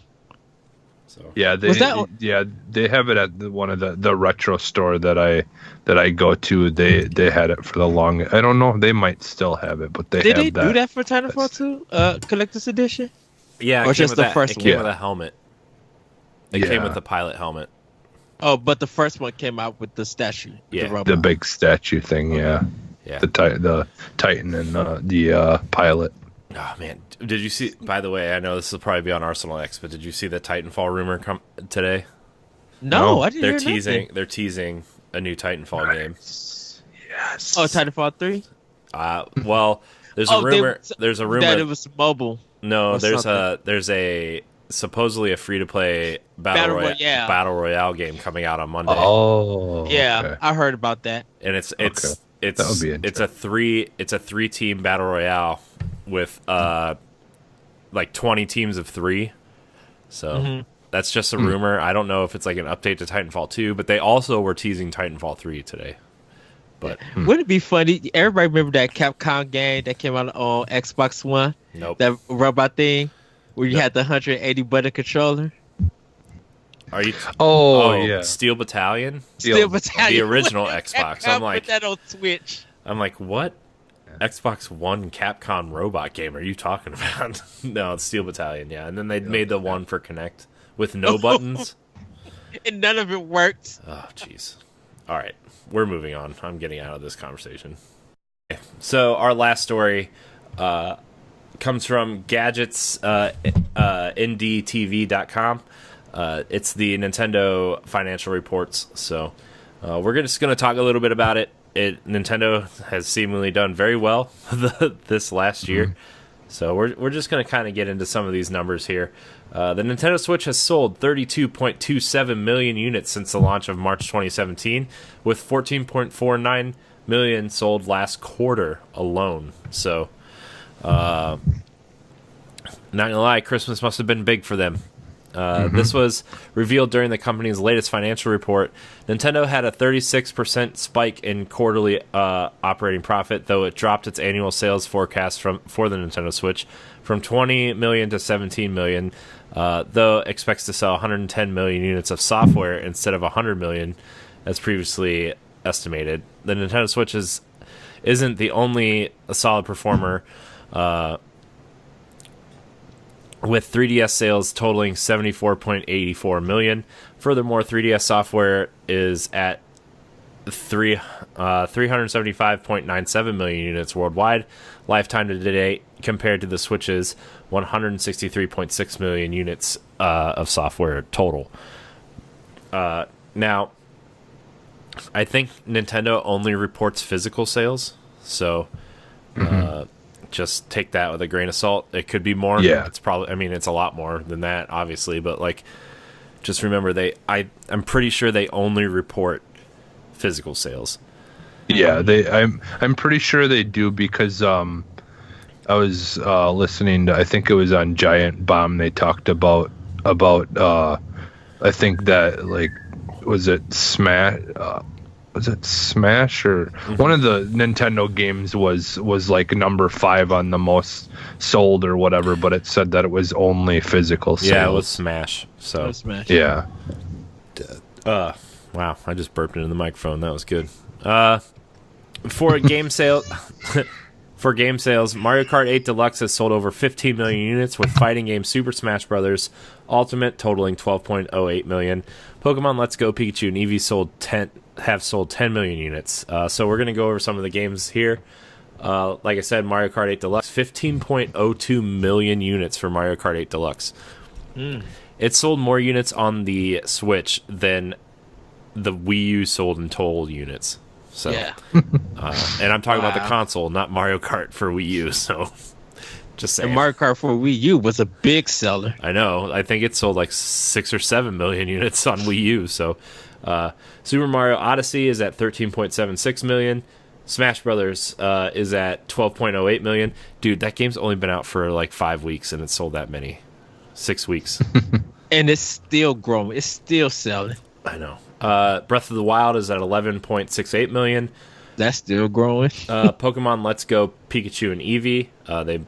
So Yeah, they have it at one of the retro store that I go to. They had it for the long. I don't know. They might still have it, but Did have they that. do that for Titanfall 2? Collector's Edition? yeah, Or it came just with the that, first it came one? with a helmet. It Yeah. came with the pilot helmet. Oh, but the first one came out with the statue. Yeah. The robot. The big statue thing. Yeah, Yeah. the Titan and the pilot. Oh man, did you see? By the way, I know this will probably be on Arsenal X, but did you see the Titanfall rumor come today? No, I didn't They're hear teasing. nothing. They're teasing a new Titanfall game. Yes. Oh, Titanfall 3? Well, there's a rumor. There's a rumor that it was mobile. No, or there's something. there's a supposedly a free to play battle royale game coming out on Monday, Oh. Yeah, okay. I heard about that. and it's That would be it's a three team battle royale with like 20 teams of 3. So that's just a rumor. I don't know if it's like an update to Titanfall 2, but they also were teasing Titanfall 3 today. But Wouldn't it be funny? Everybody remember that Capcom game that came out on Xbox One? nope. That robot thing where you had the 180 button controller? Are you? Oh, yeah. Steel Battalion, Still Battalion. the original When Xbox. Capcom I'm like, put that on Switch. what? Xbox One Capcom robot game are you talking about? No, it's Steel Battalion, yeah. And then they made the one for Kinect with no buttons. And none of it worked. Oh, jeez. All right, we're moving on. I'm getting out of this conversation. Okay, so our last story comes from gadgets, ndtv.com. It's the Nintendo financial reports. So we're just going to talk a little bit about it. Nintendo has seemingly done very well this last year. So we're just going to kind of get into some of these numbers here. The Nintendo Switch has sold 32.27 million units since the launch of March 2017, with 14.49 million sold last quarter alone. So, not gonna lie, Christmas must have been big for them. This was revealed during the company's latest financial report. Nintendo had a 36% spike in quarterly operating profit, though it dropped its annual sales forecast for the Nintendo Switch from 20 million to 17 million, though it expects to sell 110 million units of software instead of 100 million, as previously estimated. The Nintendo Switch isn't the only solid performer, with 3DS sales totaling 74.84 million. Furthermore, 3DS software is at 375.97 million units worldwide lifetime to date, compared to the Switch's 163.6 million units of software total. Now, I think Nintendo only reports physical sales, so just take that with a grain of salt. It could be more. Yeah. It's probably, I mean, it's a lot more than that, obviously, but like, just remember I'm pretty sure they only report physical sales. Yeah, I'm pretty sure they do, because I was listening to, I think it was on Giant Bomb, they talked about I think that, like, was it Smash was it Smash or one of the Nintendo games was like number 5 on the most sold or whatever, but it said that it was only physical sales. Yeah, it was Smash. So Smash. Yeah. Wow, I just burped into the microphone. That was good. For game sales, Mario Kart 8 Deluxe has sold over 15 million units, with fighting game Super Smash Bros. Ultimate totaling 12.08 million. Pokemon Let's Go Pikachu and Eevee have sold 10 million units. So we're going to go over some of the games here. Like I said, Mario Kart 8 Deluxe, 15.02 million units for Mario Kart 8 Deluxe. It sold more units on the Switch than the Wii U sold in total units. So, Yeah. And I'm talking about the Wow. console, not Mario Kart for Wii U. So, just saying. And Mario Kart for Wii U was a big seller. I know. I think it sold like 6 or 7 million units on Wii U. So, Super Mario Odyssey is at 13.76 million. Smash Brothers is at 12.08 million. Dude, that game's only been out for like 5 weeks and it sold that many. 6 weeks. And it's still growing. It's still selling. I know. Breath of the Wild is at 11.68 million. That's still growing. Pokemon Let's Go Pikachu and Eevee. They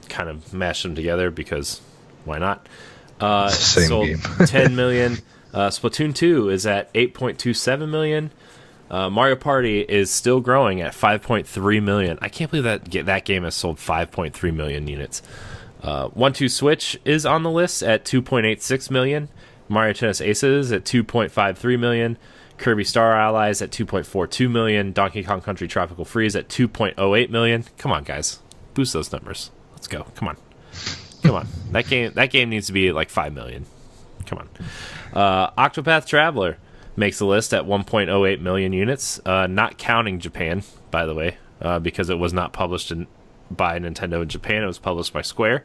kind of mashed them together because why not? It's the same sold game. 10 million. Splatoon 2 is at 8.27 million. Mario Party is still growing at 5.3 million. I can't believe that game has sold 5.3 million units. 1-2 Switch is on the list at 2.86 million. Mario Tennis Aces at 2.53 million. Kirby Star Allies at 2.42 million. Donkey Kong Country Tropical Freeze at 2.08 million. Come on, guys. Boost those numbers. Let's go. Come on. Come on. That game needs to be at like 5 million. Come on. Octopath Traveler makes the list at 1.08 million units, not counting Japan, by the way, because it was not published by Nintendo in Japan. It was published by Square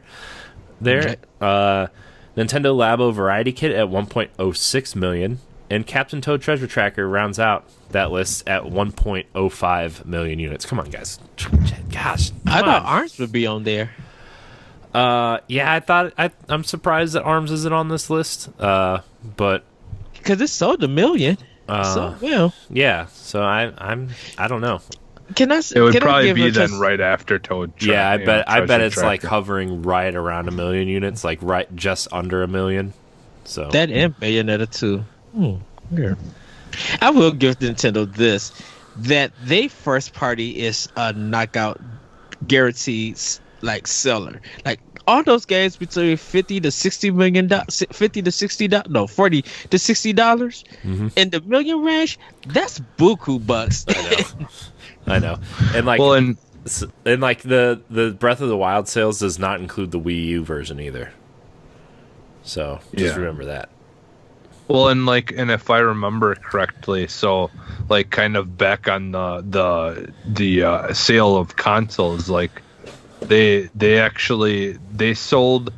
there. Okay. Nintendo Labo Variety Kit at 1.06 million, and Captain Toad Treasure Tracker rounds out that list at 1.05 million units. Come on, guys. Gosh. I thought ARMS would be on there. Yeah, I'm surprised that ARMS isn't on this list, but Because it sold 1 million. So, well, yeah, so I don't know. It would probably be then right after Toad. Yeah, I bet it's Tracker. like hovering right around 1 million units, like right just under 1 million. So that and Bayonetta 2. Weird. I will give Nintendo this, that they first party is a knockout guaranteed like seller. Like all those games between $50 to $60 million, $50 to $60, no, $40 to $60 in the million range. That's buku bucks. I know, and like, Well, and like the Breath of the Wild sales does not include the Wii U version either. So just remember that. Well, and if I remember correctly, so like kind of back on the sale of consoles, like they sold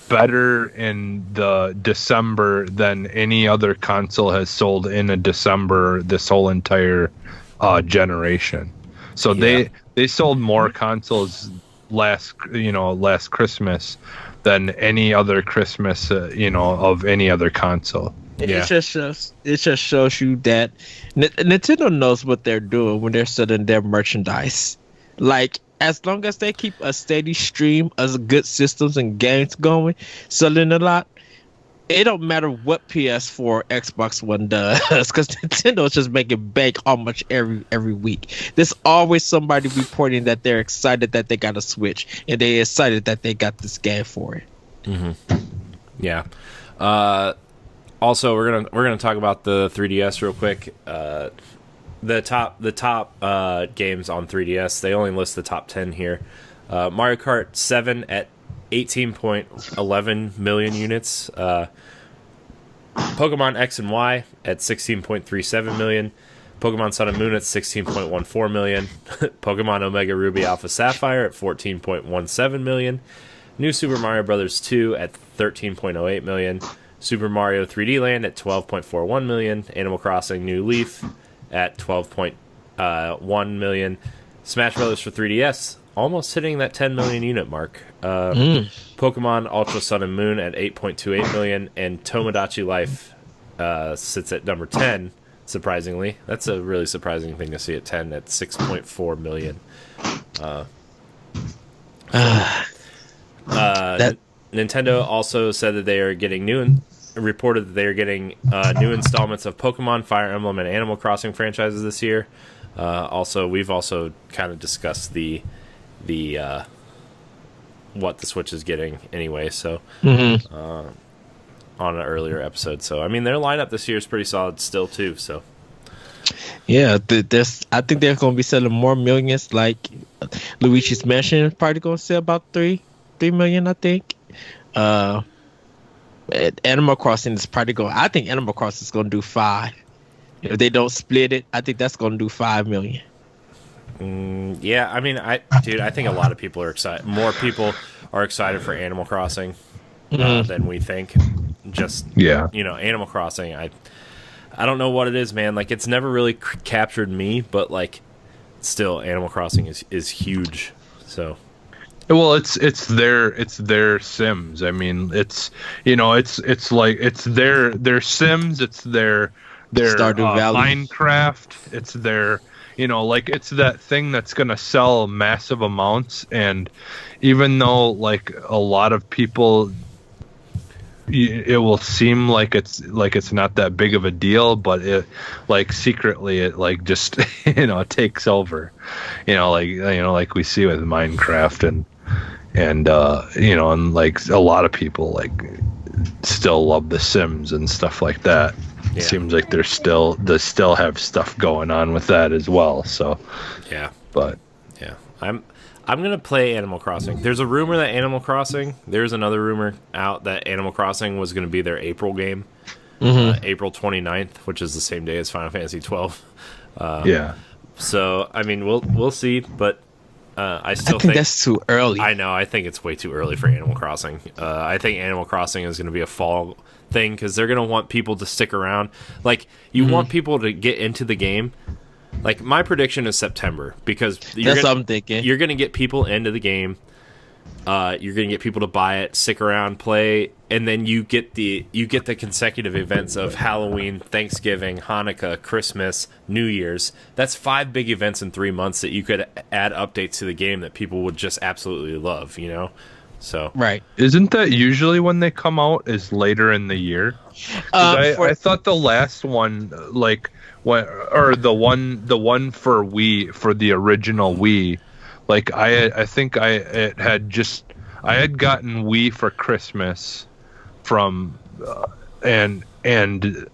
better in the December than any other console has sold in a December this whole entire generation. So they sold more consoles last Christmas than any other Christmas of any other console. Yeah. It just shows you that Nintendo knows what they're doing when they're selling their merchandise. Like, as long as they keep a steady stream of good systems and games going, selling a lot, it don't matter what PS4 or Xbox One does, because Nintendo's just making bank almost every week. There's always somebody reporting that they're excited that they got a Switch, and they're excited that they got this game for it. Yeah. Also, we're gonna talk about the 3DS real quick. The top games on 3DS. They only list the top 10 here. Mario Kart 7 at 18.11 million units. Pokemon X and Y at 16.37 million. Pokemon Sun and Moon at 16.14 million. Pokemon Omega Ruby Alpha Sapphire at 14.17 million. New Super Mario Bros. 2 at 13.08 million. Super Mario 3D Land at 12.41 million. Animal Crossing New Leaf at 12.1 million. Smash Bros. For 3DS almost hitting that 10 million unit mark. Pokemon Ultra Sun and Moon at 8.28 million, and Tomodachi Life sits at number 10 surprisingly. That's a really surprising thing to see at 10 at 6.4 million. Nintendo also said that they are getting reported that they are getting new installments of Pokemon, Fire Emblem, and Animal Crossing franchises this year. We've also kind of discussed the what the Switch is getting anyway. So on an earlier episode. So I mean, their lineup this year is pretty solid still too. So yeah, I think they're going to be selling more millions. Like Luigi's Mansion probably going to sell about 3 million, I think. Animal Crossing is probably going. I think Animal Crossing is going to do 5. If they don't split it, I think that's going to do 5 million. Yeah, I mean, I think a lot of people are excited. More people are excited for Animal Crossing than we think. Animal Crossing. I don't know what it is, man. Like, it's never really captured me, but like, still, Animal Crossing is huge. So. Well, it's their Sims. I mean, it's like it's their Sims. It's their Stardew Valley. Minecraft. It's their like it's that thing that's gonna sell massive amounts. And even though like a lot of people, it will seem like it's not that big of a deal, but it like secretly it like just takes over. Like we see with Minecraft and like a lot of people like still love The Sims and stuff like that. Yeah. It seems like they still have stuff going on with that as well. So yeah, but yeah, I'm gonna play Animal Crossing. There's a rumor that there's another rumor out that Animal Crossing was gonna be their April game, April 29th, which is the same day as Final Fantasy 12. Yeah. So I mean, we'll see, but. I think that's too early. I know. I think it's way too early for Animal Crossing. I think Animal Crossing is going to be a fall thing because they're going to want people to stick around. Like, you want people to get into the game. Like, my prediction is September because that's what I'm thinking. You're going to get people into the game. You're going to get people to buy it, stick around, play, and then you get the consecutive events of Halloween, Thanksgiving, Hanukkah, Christmas, New Year's. That's 5 big events in 3 months that you could add updates to the game that people would just absolutely love, So right. Isn't that usually when they come out? Is later in the year? I thought the last one, like the one for Wii, for the original Wii. Like I think I had gotten Wii for Christmas from and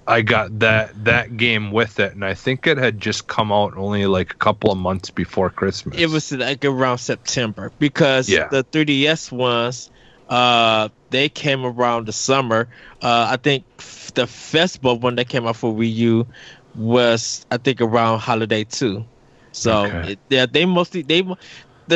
I got that game with it, and I think it had just come out only like a couple of months before Christmas. It was like around September because the 3DS ones they came around the summer. I think the festival one that came out for Wii U was I think around holiday too. So the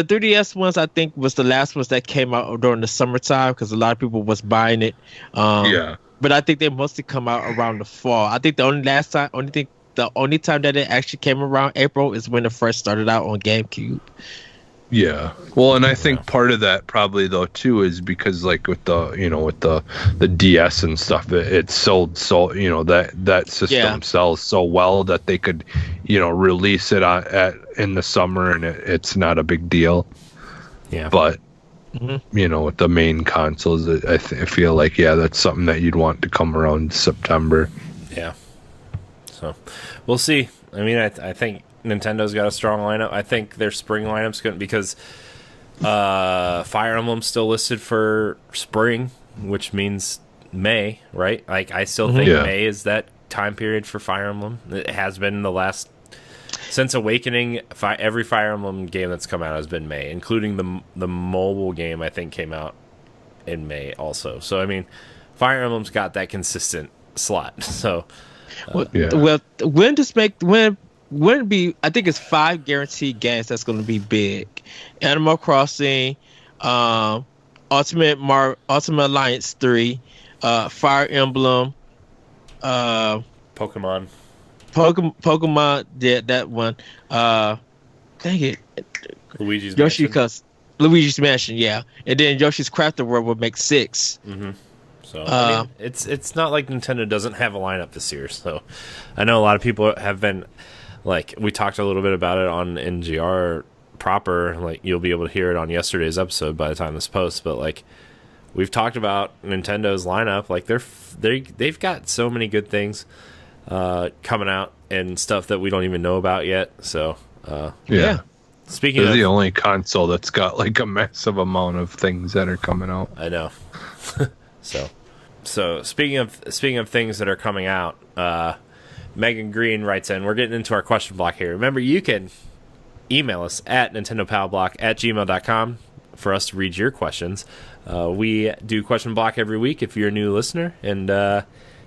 3DS ones I think was the last ones that came out during the summertime because a lot of people was buying it. But I think they mostly come out around the fall. I think the only time that it actually came around April is when it first started out on GameCube. Yeah. Well, and I think part of that probably though too is because like with the DS and stuff, it sold so that system sells so well that they could release it in the summer and it's not a big deal. Yeah. But with the main consoles, I feel like that's something that you'd want to come around September. Yeah. So we'll see. I mean, I think Nintendo's got a strong lineup. I think their spring lineup's good because Fire Emblem's still listed for spring, which means May, right? Like I still think May is that time period for Fire Emblem. It has been since Awakening. Every Fire Emblem game that's come out has been May, including the mobile game. I think came out in May also. So I mean, Fire Emblem's got that consistent slot. So when be I think it's 5 guaranteed games that's going to be big. Animal Crossing, Ultimate Alliance 3, Fire Emblem, Pokemon, that one. Dang it, Luigi's Mansion, and then Yoshi's Crafted World would make 6. Mm-hmm. So I mean, it's not like Nintendo doesn't have a lineup this year. So I know a lot of people have been like, we talked a little bit about it on NGR proper. Like, you'll be able to hear it on yesterday's episode by the time this posts. But like, we've talked about Nintendo's lineup. Like, they've got so many good things coming out and stuff that we don't even know about yet. So yeah. Speaking They're of the only console that's got like a massive amount of things that are coming out. I know. So speaking of things that are coming out, Megan Green writes in, we're getting into our question block here. Remember, you can email us at nintendopowblock@gmail.com for us to read your questions. We do question block every week if you're a new listener, and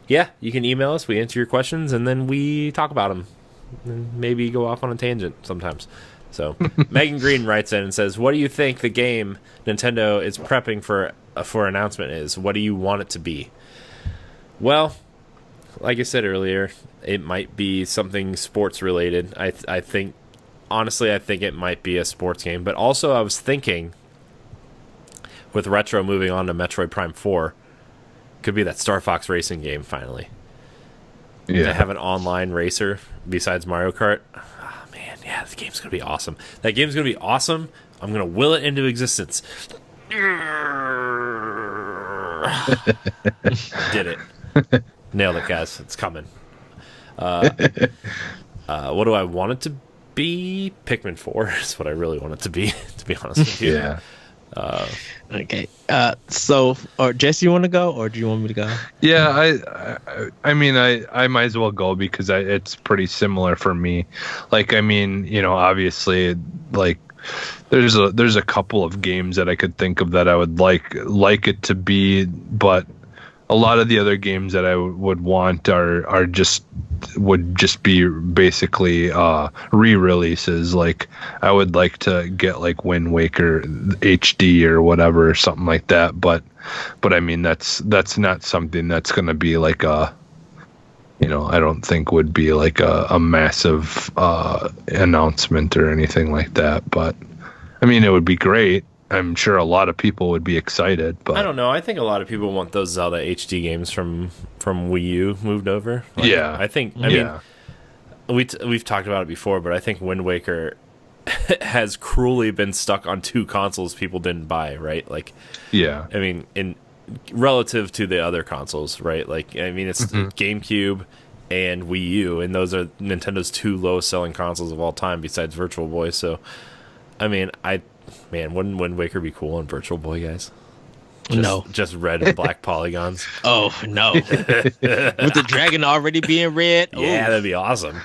you can email us, we answer your questions, and then we talk about them and maybe go off on a tangent sometimes. So Megan Green writes in and says, what do you think the game Nintendo is prepping for announcement is? What do you want it to be? Well, like I said earlier, it might be something sports related. I think it might be a sports game. But also I was thinking, with Retro moving on to Metroid Prime 4, could be that Star Fox Racing game finally. Yeah. To have an online racer besides Mario Kart. Oh, man, yeah, this game's going to be awesome. That game's going to be awesome. I'm going to will it into existence. Did it. Nailed it, guys. It's coming. What do I want it to be? Pikmin 4 is what I really want it to be honest with you. Yeah. Okay. So, or Jesse, you want to go, or do you want me to go? Yeah, I mean, I might as well go because it's pretty similar for me. Like, I mean, you know, obviously, like, there's a couple of games that I could think of that I would like it to be, but a lot of the other games that I would want would just be basically re-releases. Like, I would like to get like Wind Waker HD or whatever, or something like that. But I mean, that's not something that's going to be like a, you know, I don't think would be like a massive announcement or anything like that. But I mean, it would be great. I'm sure a lot of people would be excited, but I don't know. I think a lot of people want those Zelda HD games from Wii U moved over. Like, yeah, I mean, we've talked about it before, but I think Wind Waker has cruelly been stuck on two consoles people didn't buy, right? Like, yeah, I mean, in relative to the other consoles, right? Like, I mean, it's GameCube and Wii U, and those are Nintendo's two lowest selling consoles of all time besides Virtual Boy. So, I mean, wouldn't Wind Waker be cool on Virtual Boy, guys? Just red and black polygons. Oh, no. With the dragon already being red? Yeah, that'd be awesome.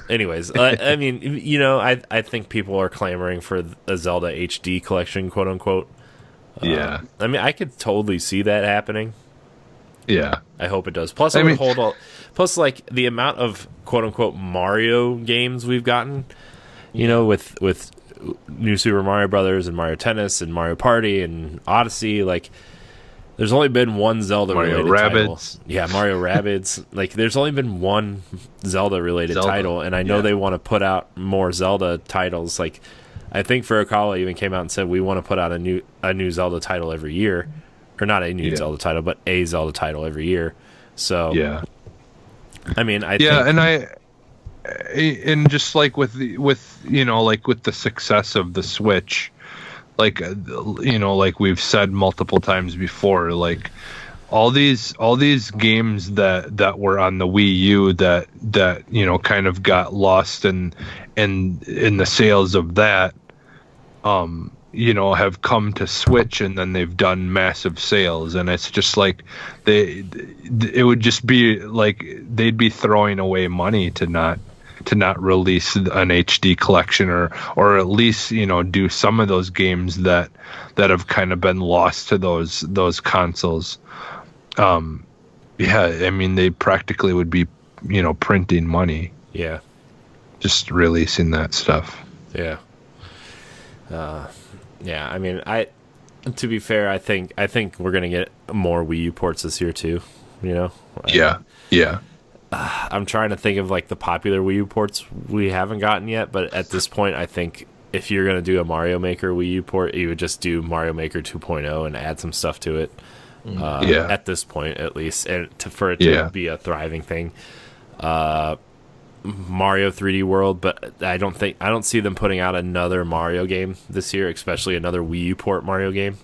Anyways, I mean, you know, I think people are clamoring for a Zelda HD collection, quote unquote. Yeah. I mean, I could totally see that happening. Yeah. I hope it does. Plus, plus, like, the amount of quote unquote Mario games we've gotten, you know, with New Super Mario Brothers and Mario Tennis and Mario Party and Odyssey, like, there's only been one Zelda related title. Yeah, Mario Rabbids. Like, there's only been one Zelda related title, and I know they want to put out more Zelda titles. Like, I think Furukawa even came out and said we want to put out a new Zelda title every year, or not a new Zelda title, but a Zelda title every year. So yeah, I mean, and just like with you know, like with the success of the Switch, like, you know, like we've said multiple times before, like all these games that were on the Wii U that you know kind of got lost in the sales of that, you know, have come to Switch, and then they've done massive sales, and it's just like it would just be like they'd be throwing away money to not release an HD collection, or at least, you know, do some of those games that have kind of been lost to those consoles. Yeah, I mean, they practically would be, you know, printing money. Yeah. Just releasing that stuff. Yeah. Yeah, I mean, to be fair, I think we're gonna get more Wii U ports this year too. You know. Yeah. I'm trying to think of like the popular Wii U ports we haven't gotten yet, but at this point, I think if you're gonna do a Mario Maker Wii U port, you would just do Mario Maker 2.0 and add some stuff to it. at this point, at least, and for it to be a thriving thing. Mario 3D World, but I don't see them putting out another Mario game this year, especially another Wii U port Mario game.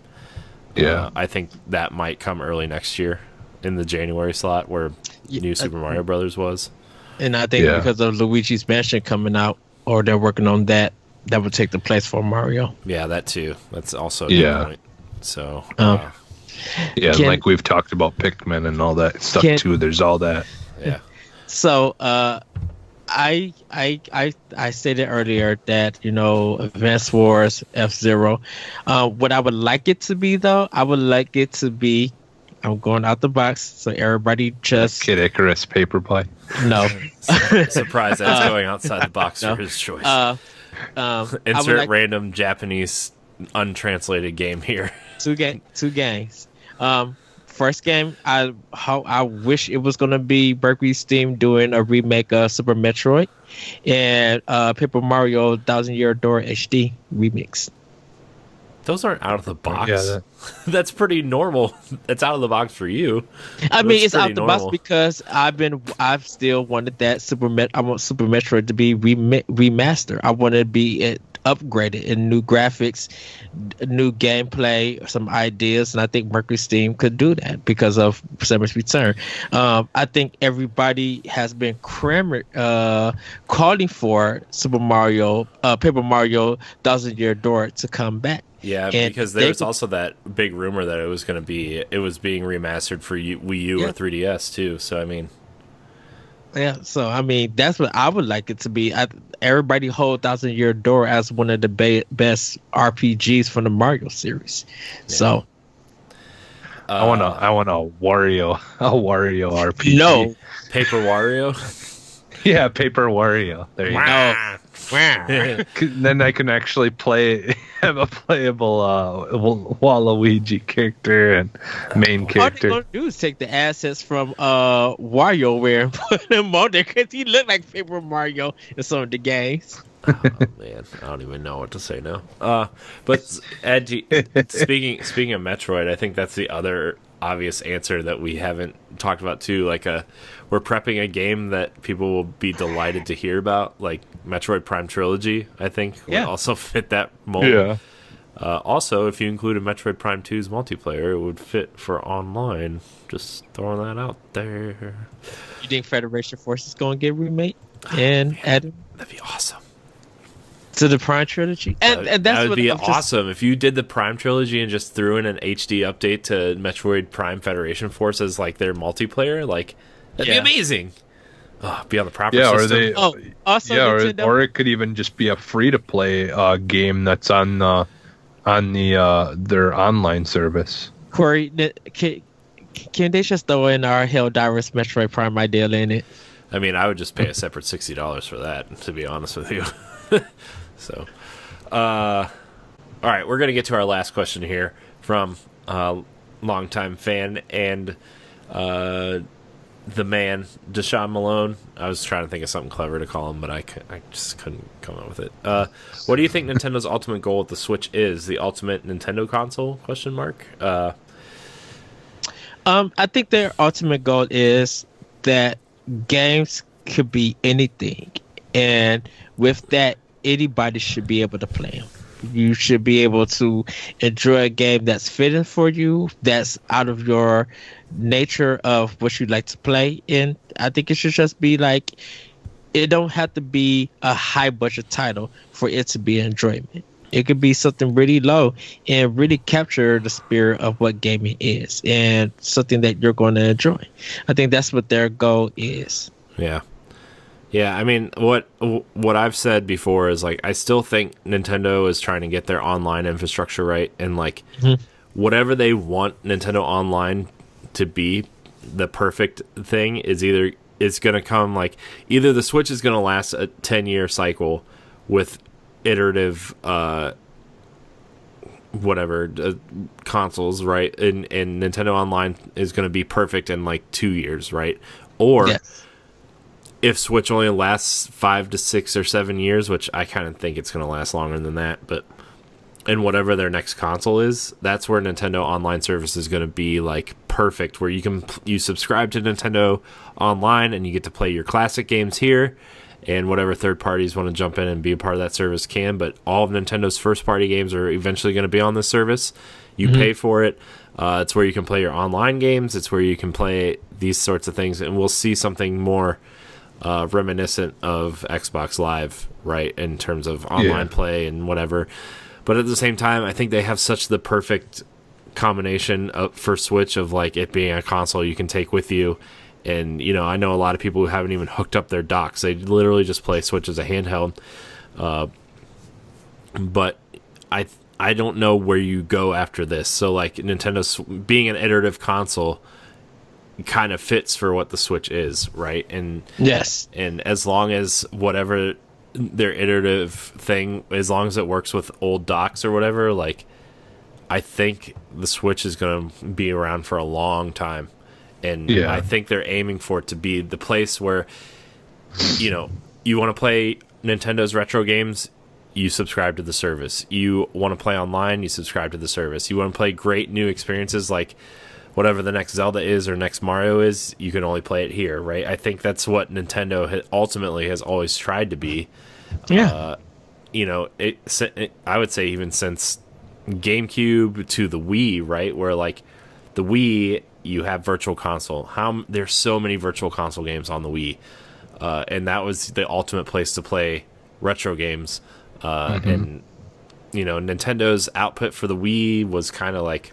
I think that might come early next year in the January slot where New Super Mario Brothers was. And I think because of Luigi's Mansion coming out, or they're working on that would take the place for Mario. Yeah, that too. That's also a good point. So, and like we've talked about Pikmin and all that stuff too. There's all that. Yeah. So, I stated earlier that Advance Wars F-Zero. What I would like it to be, though, I'm going out the box, so everybody just Kid Icarus Paperplay. No. Surprise! That's going outside the box for his choice. Insert random Japanese untranslated game here. Two games. First game, I wish it was gonna be Mercury's Steam doing a remake of Super Metroid and Paper Mario Thousand Year Door HD remix. Those aren't out of the box. Yeah, that's pretty normal. It's out of the box for you. I mean, it's out of the box because I've still wanted that I want Super Metroid to be remastered. I want it to be upgraded in new graphics, new gameplay, some ideas, and I think Mercury Steam could do that because of Samus Return. I think everybody has been calling for Super Mario, Paper Mario Thousand Year Door to come back. Yeah, because there's also that big rumor that it was being remastered for Wii U or 3DS too. So I mean, that's what I would like it to be. Everybody hold Thousand Year Door as one of the best RPGs from the Mario series. Yeah. So I want a Wario RPG. No, Paper Wario. Yeah, Paper Wario. There you go. Then I can actually have a playable Waluigi character and main character. All they're gonna do is take the assets from WarioWare and put them on there because he looked like Paper Mario in some of the games. Oh man, I don't even know what to say now. But Ed, speaking of Metroid, I think that's the other obvious answer that we haven't talked about too. Like we're prepping a game that people will be delighted to hear about, like Metroid Prime Trilogy. I think would also fit that mold. Yeah. Also, if you included Metroid Prime 2's multiplayer, it would fit for online. Just throwing that out there. You think Federation Force is going to get remade and added? That'd be awesome. To the Prime Trilogy, and that's that would be awesome if you did the Prime Trilogy and just threw in an HD update to Metroid Prime Federation Force as like their multiplayer. Like that'd be amazing. Be on the proper system. Or it could even just be a free to play game that's on their online service. Corey, can they just throw in our Helldivers Metroid Prime idea in it? I mean, I would just pay a separate $60 for that, to be honest with you. So, all right, we're going to get to our last question here from longtime fan and the man, Deshaun Malone. I was trying to think of something clever to call him, but I just couldn't come up with it. What do you think Nintendo's ultimate goal with the Switch is? The ultimate Nintendo console? ? I think their ultimate goal is that games could be anything, and with that, anybody should be able to play them. You should be able to enjoy a game that's fitting for you, that's out of your nature of what you like to play. And I think it should just be like, it don't have to be a high budget title for it to be enjoyment. It could be something really low and really capture the spirit of what gaming is and something that you're going to enjoy. I think that's what their goal is. Yeah. Yeah, I mean, what I've said before is, like, I still think Nintendo is trying to get their online infrastructure right, and, like, whatever they want Nintendo Online to be, the perfect thing is it's going to come, like, either the Switch is going to last a 10-year cycle with iterative, consoles, right, and Nintendo Online is going to be perfect in, like, 2 years, right, or... Yes. If Switch only lasts 5 to 6 or 7 years, which I kind of think it's going to last longer than that, but and whatever their next console is, that's where Nintendo Online Service is going to be like perfect, where you subscribe to Nintendo Online and you get to play your classic games here, and whatever third parties want to jump in and be a part of that service can. But all of Nintendo's first party games are eventually going to be on this service. You pay for it. It's where you can play your online games. It's where you can play these sorts of things, and we'll see something more reminiscent of Xbox Live, right, in terms of online play and whatever. But at the same time, I think they have such the perfect combination for Switch of like it being a console you can take with you. And, you know, I know a lot of people who haven't even hooked up their docks. They literally just play Switch as a handheld. But I don't know where you go after this. So, like, Nintendo's being an iterative console kind of fits for what the Switch is, right? And yes. And as long as whatever their iterative thing, as long as it works with old docks or whatever, like, I think the Switch is going to be around for a long time. And I think they're aiming for it to be the place where, you know, you want to play Nintendo's retro games, you subscribe to the service. You want to play online, you subscribe to the service. You want to play great new experiences like whatever the next Zelda is or next Mario is, you can only play it here, right? I think that's what Nintendo ultimately has always tried to be. Yeah. You know, I would say even since GameCube to the Wii, right? Where like the Wii, you have Virtual Console. There's so many Virtual Console games on the Wii, and that was the ultimate place to play retro games. And you know, Nintendo's output for the Wii was kind of like,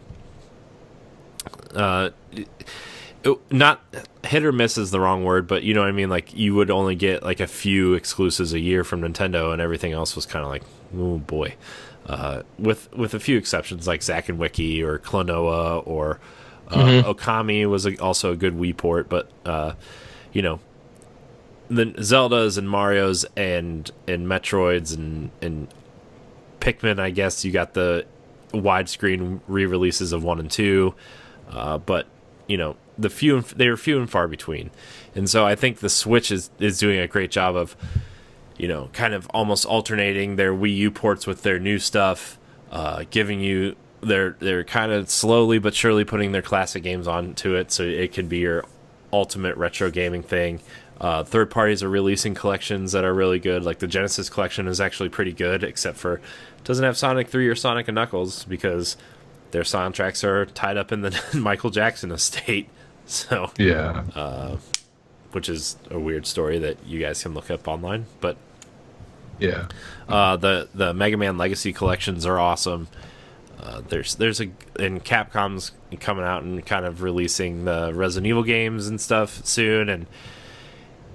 not hit or miss is the wrong word, but you know what I mean. Like you would only get like a few exclusives a year from Nintendo, and everything else was kind of like, oh boy. With a few exceptions like Zack and Wiki or Klonoa or Okami was also a good Wii port, but you know, the Zeldas and Marios and Metroids and Pikmin, I guess you got the widescreen re-releases of 1 and 2, but you know, they were few and far between, and so I think the Switch is doing a great job of, you know, kind of almost alternating their Wii U ports with their new stuff, giving you they're kind of slowly but surely putting their classic games onto it, so it can be your ultimate retro gaming thing. Third parties are releasing collections that are really good. Like the Genesis collection is actually pretty good, except for it doesn't have Sonic 3 or Sonic and Knuckles because their soundtracks are tied up in the Michael Jackson estate. So which is a weird story that you guys can look up online. But the Mega Man Legacy collections are awesome. And Capcom's coming out and kind of releasing the Resident Evil games and stuff soon, and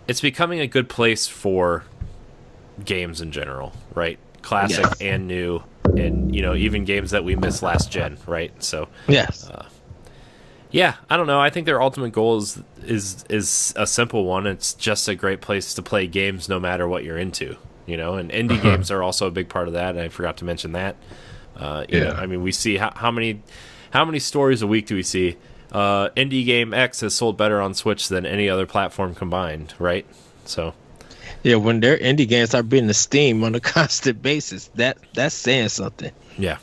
it's becoming a good place for games in general, right? Classic and new, and you know, even games that we missed last gen, right? So I don't know. I think their ultimate goal is a simple one. It's just a great place to play games no matter what you're into, you know. And indie games are also a big part of that. And I forgot to mention that. You know, I mean, we see how many stories a week do we see? Indie Game X has sold better on Switch than any other platform combined, right? So, yeah, when their indie games start being the Steam on a constant basis, that's saying something. Yeah,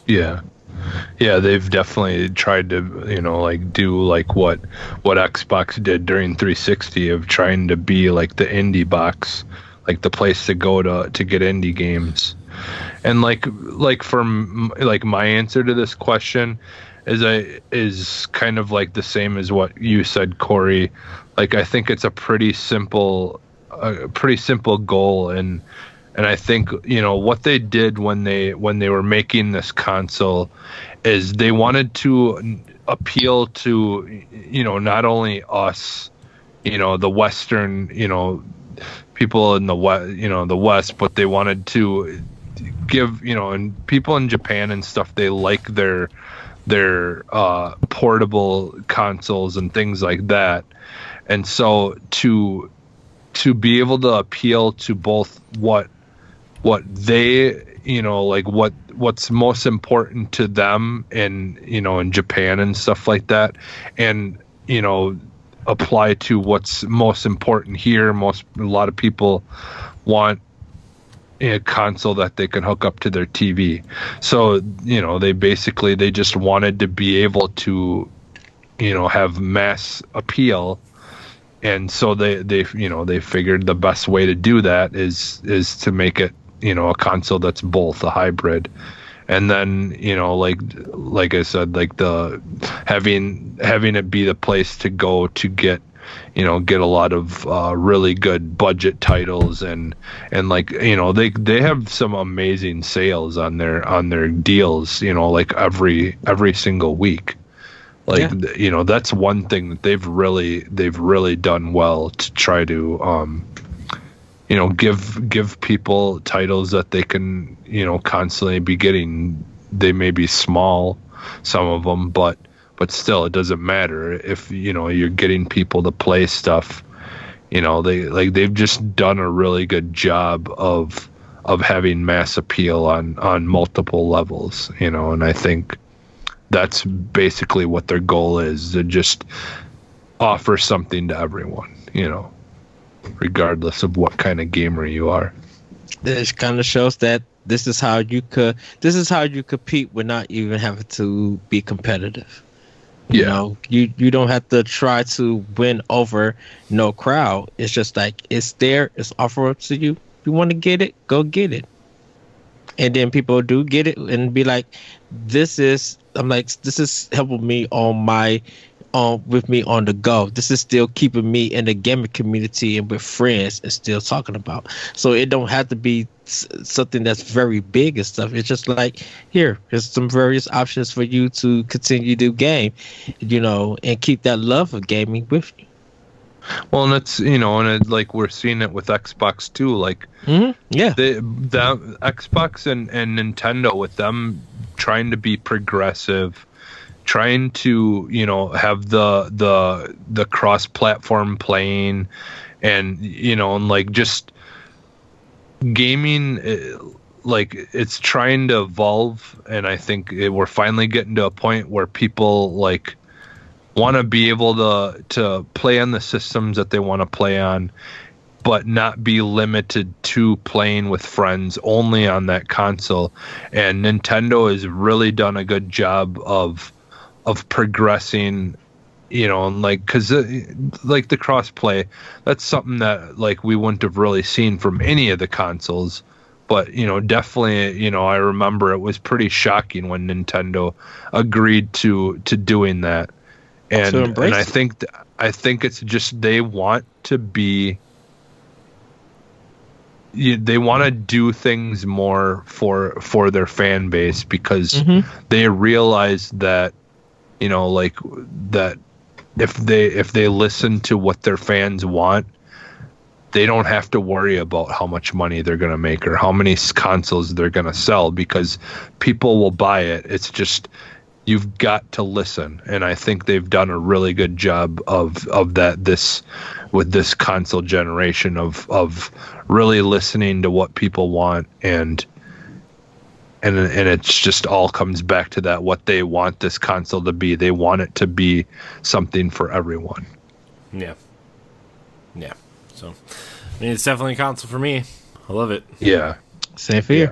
they've definitely tried to, you know, like do like what Xbox did during 360 of trying to be like the indie box, like the place to go to get indie games. And like from like my answer to this question is kind of like the same as what you said, Corey. Like I think it's a pretty simple goal, and I think, you know, what they did when they were making this console is they wanted to appeal to, you know, not only us, you know, the Western, you know, people in the West, you know, the West, but they wanted to give, you know, and people in Japan and stuff, they like their portable consoles and things like that. And so to be able to appeal to both what they, you know, like what's most important to them in, you know, in Japan and stuff like that, and, you know, apply to what's most important here. A lot of people want a console that they can hook up to their TV. So, they just wanted to be able to, have mass appeal. And so they figured the best way to do that is to make it, a console that's both a hybrid. And then, like I said, like the having it be the place to go to get a lot of really good budget titles and like they have some amazing sales on their deals, like every single week. Like that's one thing that they've really done well to try to give people titles that they can constantly be getting. They may be small, some of them, but still, it doesn't matter if you're getting people to play stuff. They've just done a really good job of having mass appeal on multiple levels. And I think that's basically what their goal is, to just offer something to everyone. Regardless of what kind of gamer you are. This kind of shows that this is how you compete without even having to be competitive. You don't have to try to win over no crowd. It's just like it's there, it's offered to you. If you want to get it, go get it. And then people do get it and be like, this is helping me with me on the go. This is still keeping me in the gaming community and with friends and still talking about. So it don't have to be something that's very big and stuff. It's just like, here's some various options for you to continue to game, and keep that love of gaming with you. Well, and it's like we're seeing it with Xbox too. Like, the Xbox and Nintendo, with them trying to be progressive, trying to have the cross-platform playing, and and like just gaming, like it's trying to evolve. And I think we're finally getting to a point where people like want to be able to play on the systems that they want to play on, but not be limited to playing with friends only on that console. And Nintendo has really done a good job of progressing, and like, because like the crossplay, that's something that like we wouldn't have really seen from any of the consoles. But definitely, I remember it was pretty shocking when Nintendo agreed to doing that. And I think it's just they want to be. They want to do things more for their fan base, because they realize that like that if they listen to what their fans want, they don't have to worry about how much money they're going to make or how many consoles they're going to sell, because people will buy it. It's just, you've got to listen. And I think they've done a really good job of that with this console generation of really listening to what people want, and it's just all comes back to that, what they want this console to be. They want it to be something for everyone. Yeah. So, I mean, it's definitely a console for me. I love it. Yeah. Same for you.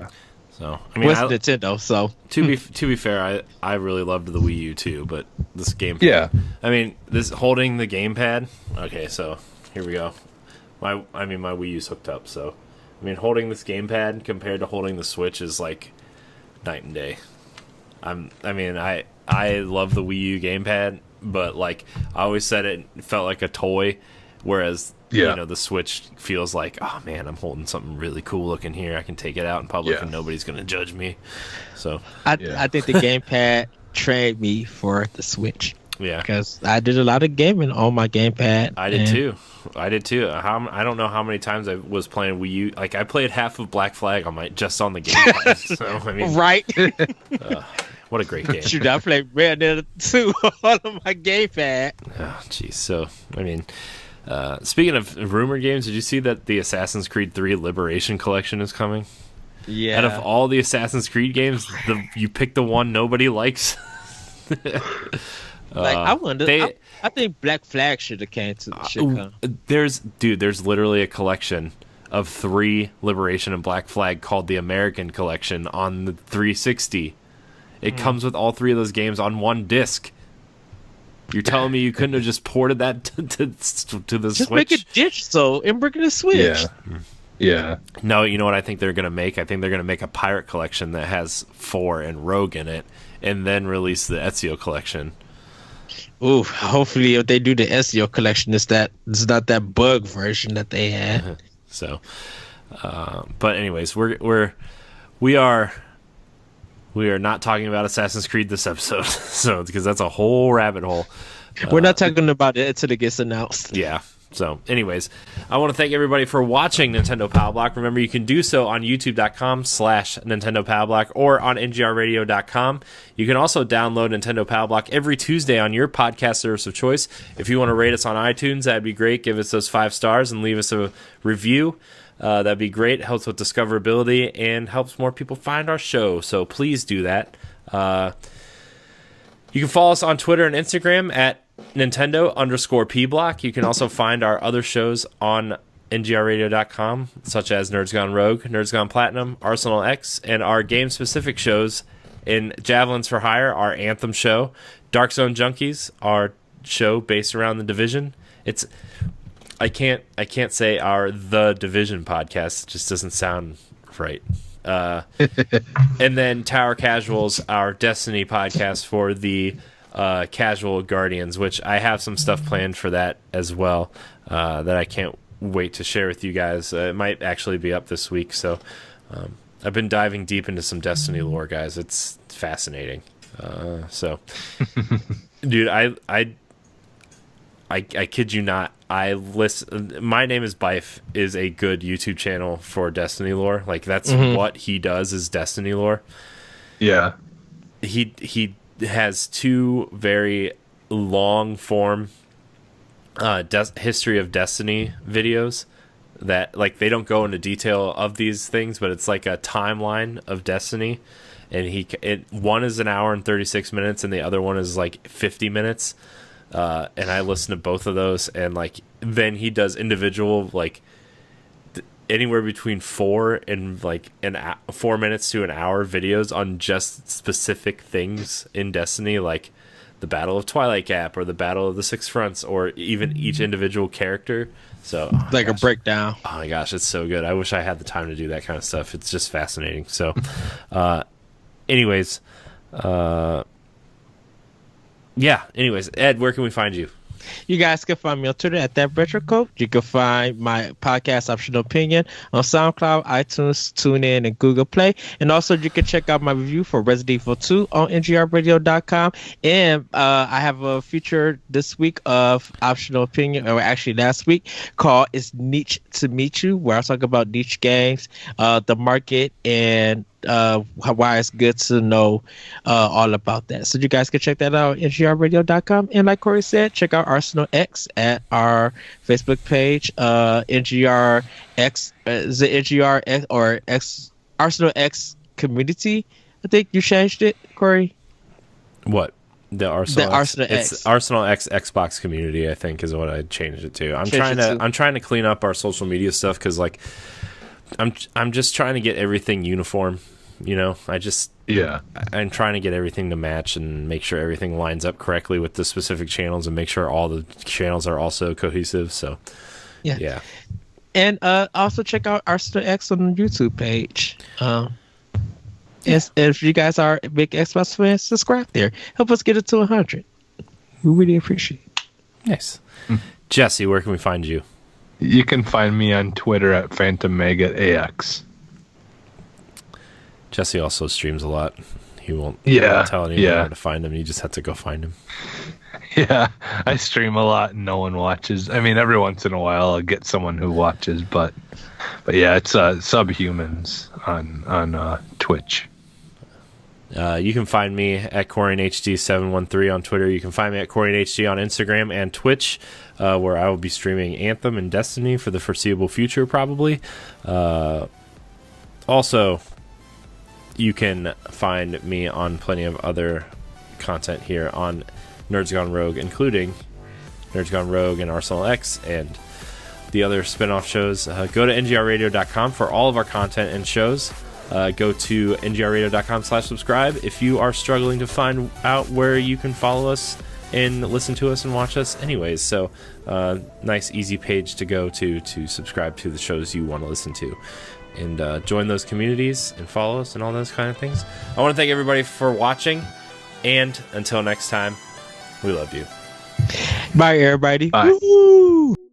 So, I mean, Nintendo. So to be fair, I really loved the Wii U too, but this gamepad. Yeah. I mean, this holding the gamepad. Okay, so here we go. My Wii U's hooked up, so I mean, holding this gamepad compared to holding the Switch is like night and day. I love the Wii U gamepad, but like I always said, it felt like a toy, whereas the Switch feels like, oh man, I'm holding something really cool looking here. I can take it out in public and nobody's gonna judge me. So I think the gamepad trained me for the Switch. Yeah, because I did a lot of gaming on my gamepad. I did too. I don't know how many times I was playing Wii U. Like I played half of Black Flag on the gamepad. So I mean, right? What a great game! Shoot, I played Red Dead 2 on my gamepad. Oh, jeez. So I mean, speaking of rumored games, did you see that the Assassin's Creed 3 Liberation Collection is coming? Yeah. Out of all the Assassin's Creed games, you pick the one nobody likes. I wonder. I think Black Flag should have came to. There's literally a collection of 3 Liberation and Black Flag called the American Collection on the 360. It comes with all 3 of those games on one disc. You're telling me you couldn't have just ported that to the Switch? Just make it digital and bring it to Switch. Yeah. Yeah. No, you know what I think they're going to make? I think they're going to make a Pirate Collection that has 4 and Rogue in it, and then release the Ezio Collection. Ooh, hopefully if they do the Ezio Collection, it's not that bug version that they had. So, but anyways, we are not talking about Assassin's Creed this episode, so because that's a whole rabbit hole. We're not talking about it until it gets announced. Yeah. So, anyways, I want to thank everybody for watching Nintendo Pow Block. Remember, you can do so on youtube.com/Nintendo Pow Block or on ngrradio.com. You can also download Nintendo Pow Block every Tuesday on your podcast service of choice. If you want to rate us on iTunes, that'd be great. Give us those 5 stars and leave us a review. That'd be great. Helps with discoverability and helps more people find our show. So please do that. You can follow us on Twitter and Instagram at Nintendo_PBlock. You can also find our other shows on ngrradio.com, such as Nerds Gone Rogue, Nerds Gone Platinum, Arsenal X, and our game-specific shows in Javelins for Hire, our Anthem show, Dark Zone Junkies, our show based around The Division. I can't say our The Division podcast. It just doesn't sound right. And then Tower Casuals, our Destiny podcast for the Casual Guardians, which I have some stuff planned for that as well that I can't wait to share with you guys. It might actually be up this week. So I've been diving deep into some Destiny lore, guys. It's fascinating. Dude, I kid you not. I listen. My Name is Bife is a good YouTube channel for Destiny lore. Like that's what he does is Destiny lore. Yeah. He has 2 very long form history of Destiny videos that like they don't go into detail of these things, but it's like a timeline of Destiny, and one is an hour and 36 minutes, and the other one is like 50 minutes. And I listen to both of those, and like then he does individual like anywhere between 4 and like 4 minutes to an hour videos on just specific things in Destiny, like the Battle of Twilight Gap or the Battle of the Six Fronts, or even each individual character. So a breakdown. Oh my gosh, it's so good. I wish I had the time to do that kind of stuff. It's just fascinating. So, anyways. Yeah. Anyways, Ed, where can we find you? You guys can find me on Twitter at @RetroCoach. You can find my podcast, Optional Opinion, on SoundCloud, iTunes, TuneIn, and Google Play. And also, you can check out my review for Resident Evil 2 on ngrradio.com. And I have a feature this week of Optional Opinion, or actually last week, called It's Niche to Meet You, where I talk about niche games, the market, and why it's good to know all about that. So you guys can check that out at ngrradio.com. And like Corey said, check out Arsenal X at our Facebook page, NGRX, the NGRX or X Arsenal X community. I think you changed it, Corey. What? The Arsenal X. It's Arsenal X Xbox community, I think, is what I changed it to. I'm trying to clean up our social media stuff because like I'm just trying to get everything uniform. You know, I'm trying to get everything to match and make sure everything lines up correctly with the specific channels and make sure all the channels are also cohesive. So, yeah. And also check out Arsenal X on the YouTube page. If you guys are big Xbox fans, subscribe there. Help us get it to 100. We really appreciate it. Nice. Jesse, where can we find you? You can find me on Twitter at PhantomMaggotAX. Jesse also streams a lot. He won't tell anyone where to find him. You just have to go find him. Yeah, I stream a lot and no one watches. I mean, every once in a while I'll get someone who watches, but yeah, it's Subhumans on Twitch. You can find me at CorianHD713 on Twitter. You can find me at CorianHD on Instagram and Twitch, where I will be streaming Anthem and Destiny for the foreseeable future, probably. Also, you can find me on plenty of other content here on Nerds Gone Rogue, including Nerds Gone Rogue and Arsenal X and the other spin-off shows. Go to ngrradio.com for all of our content and shows. Go to ngrradio.com/subscribe if you are struggling to find out where you can follow us and listen to us and watch us anyways. So nice easy page to go to subscribe to the shows you want to listen to, and join those communities and follow us and all those kind of things. I want to thank everybody for watching, and until next time, we love you. Bye, everybody. Bye. Woo-hoo!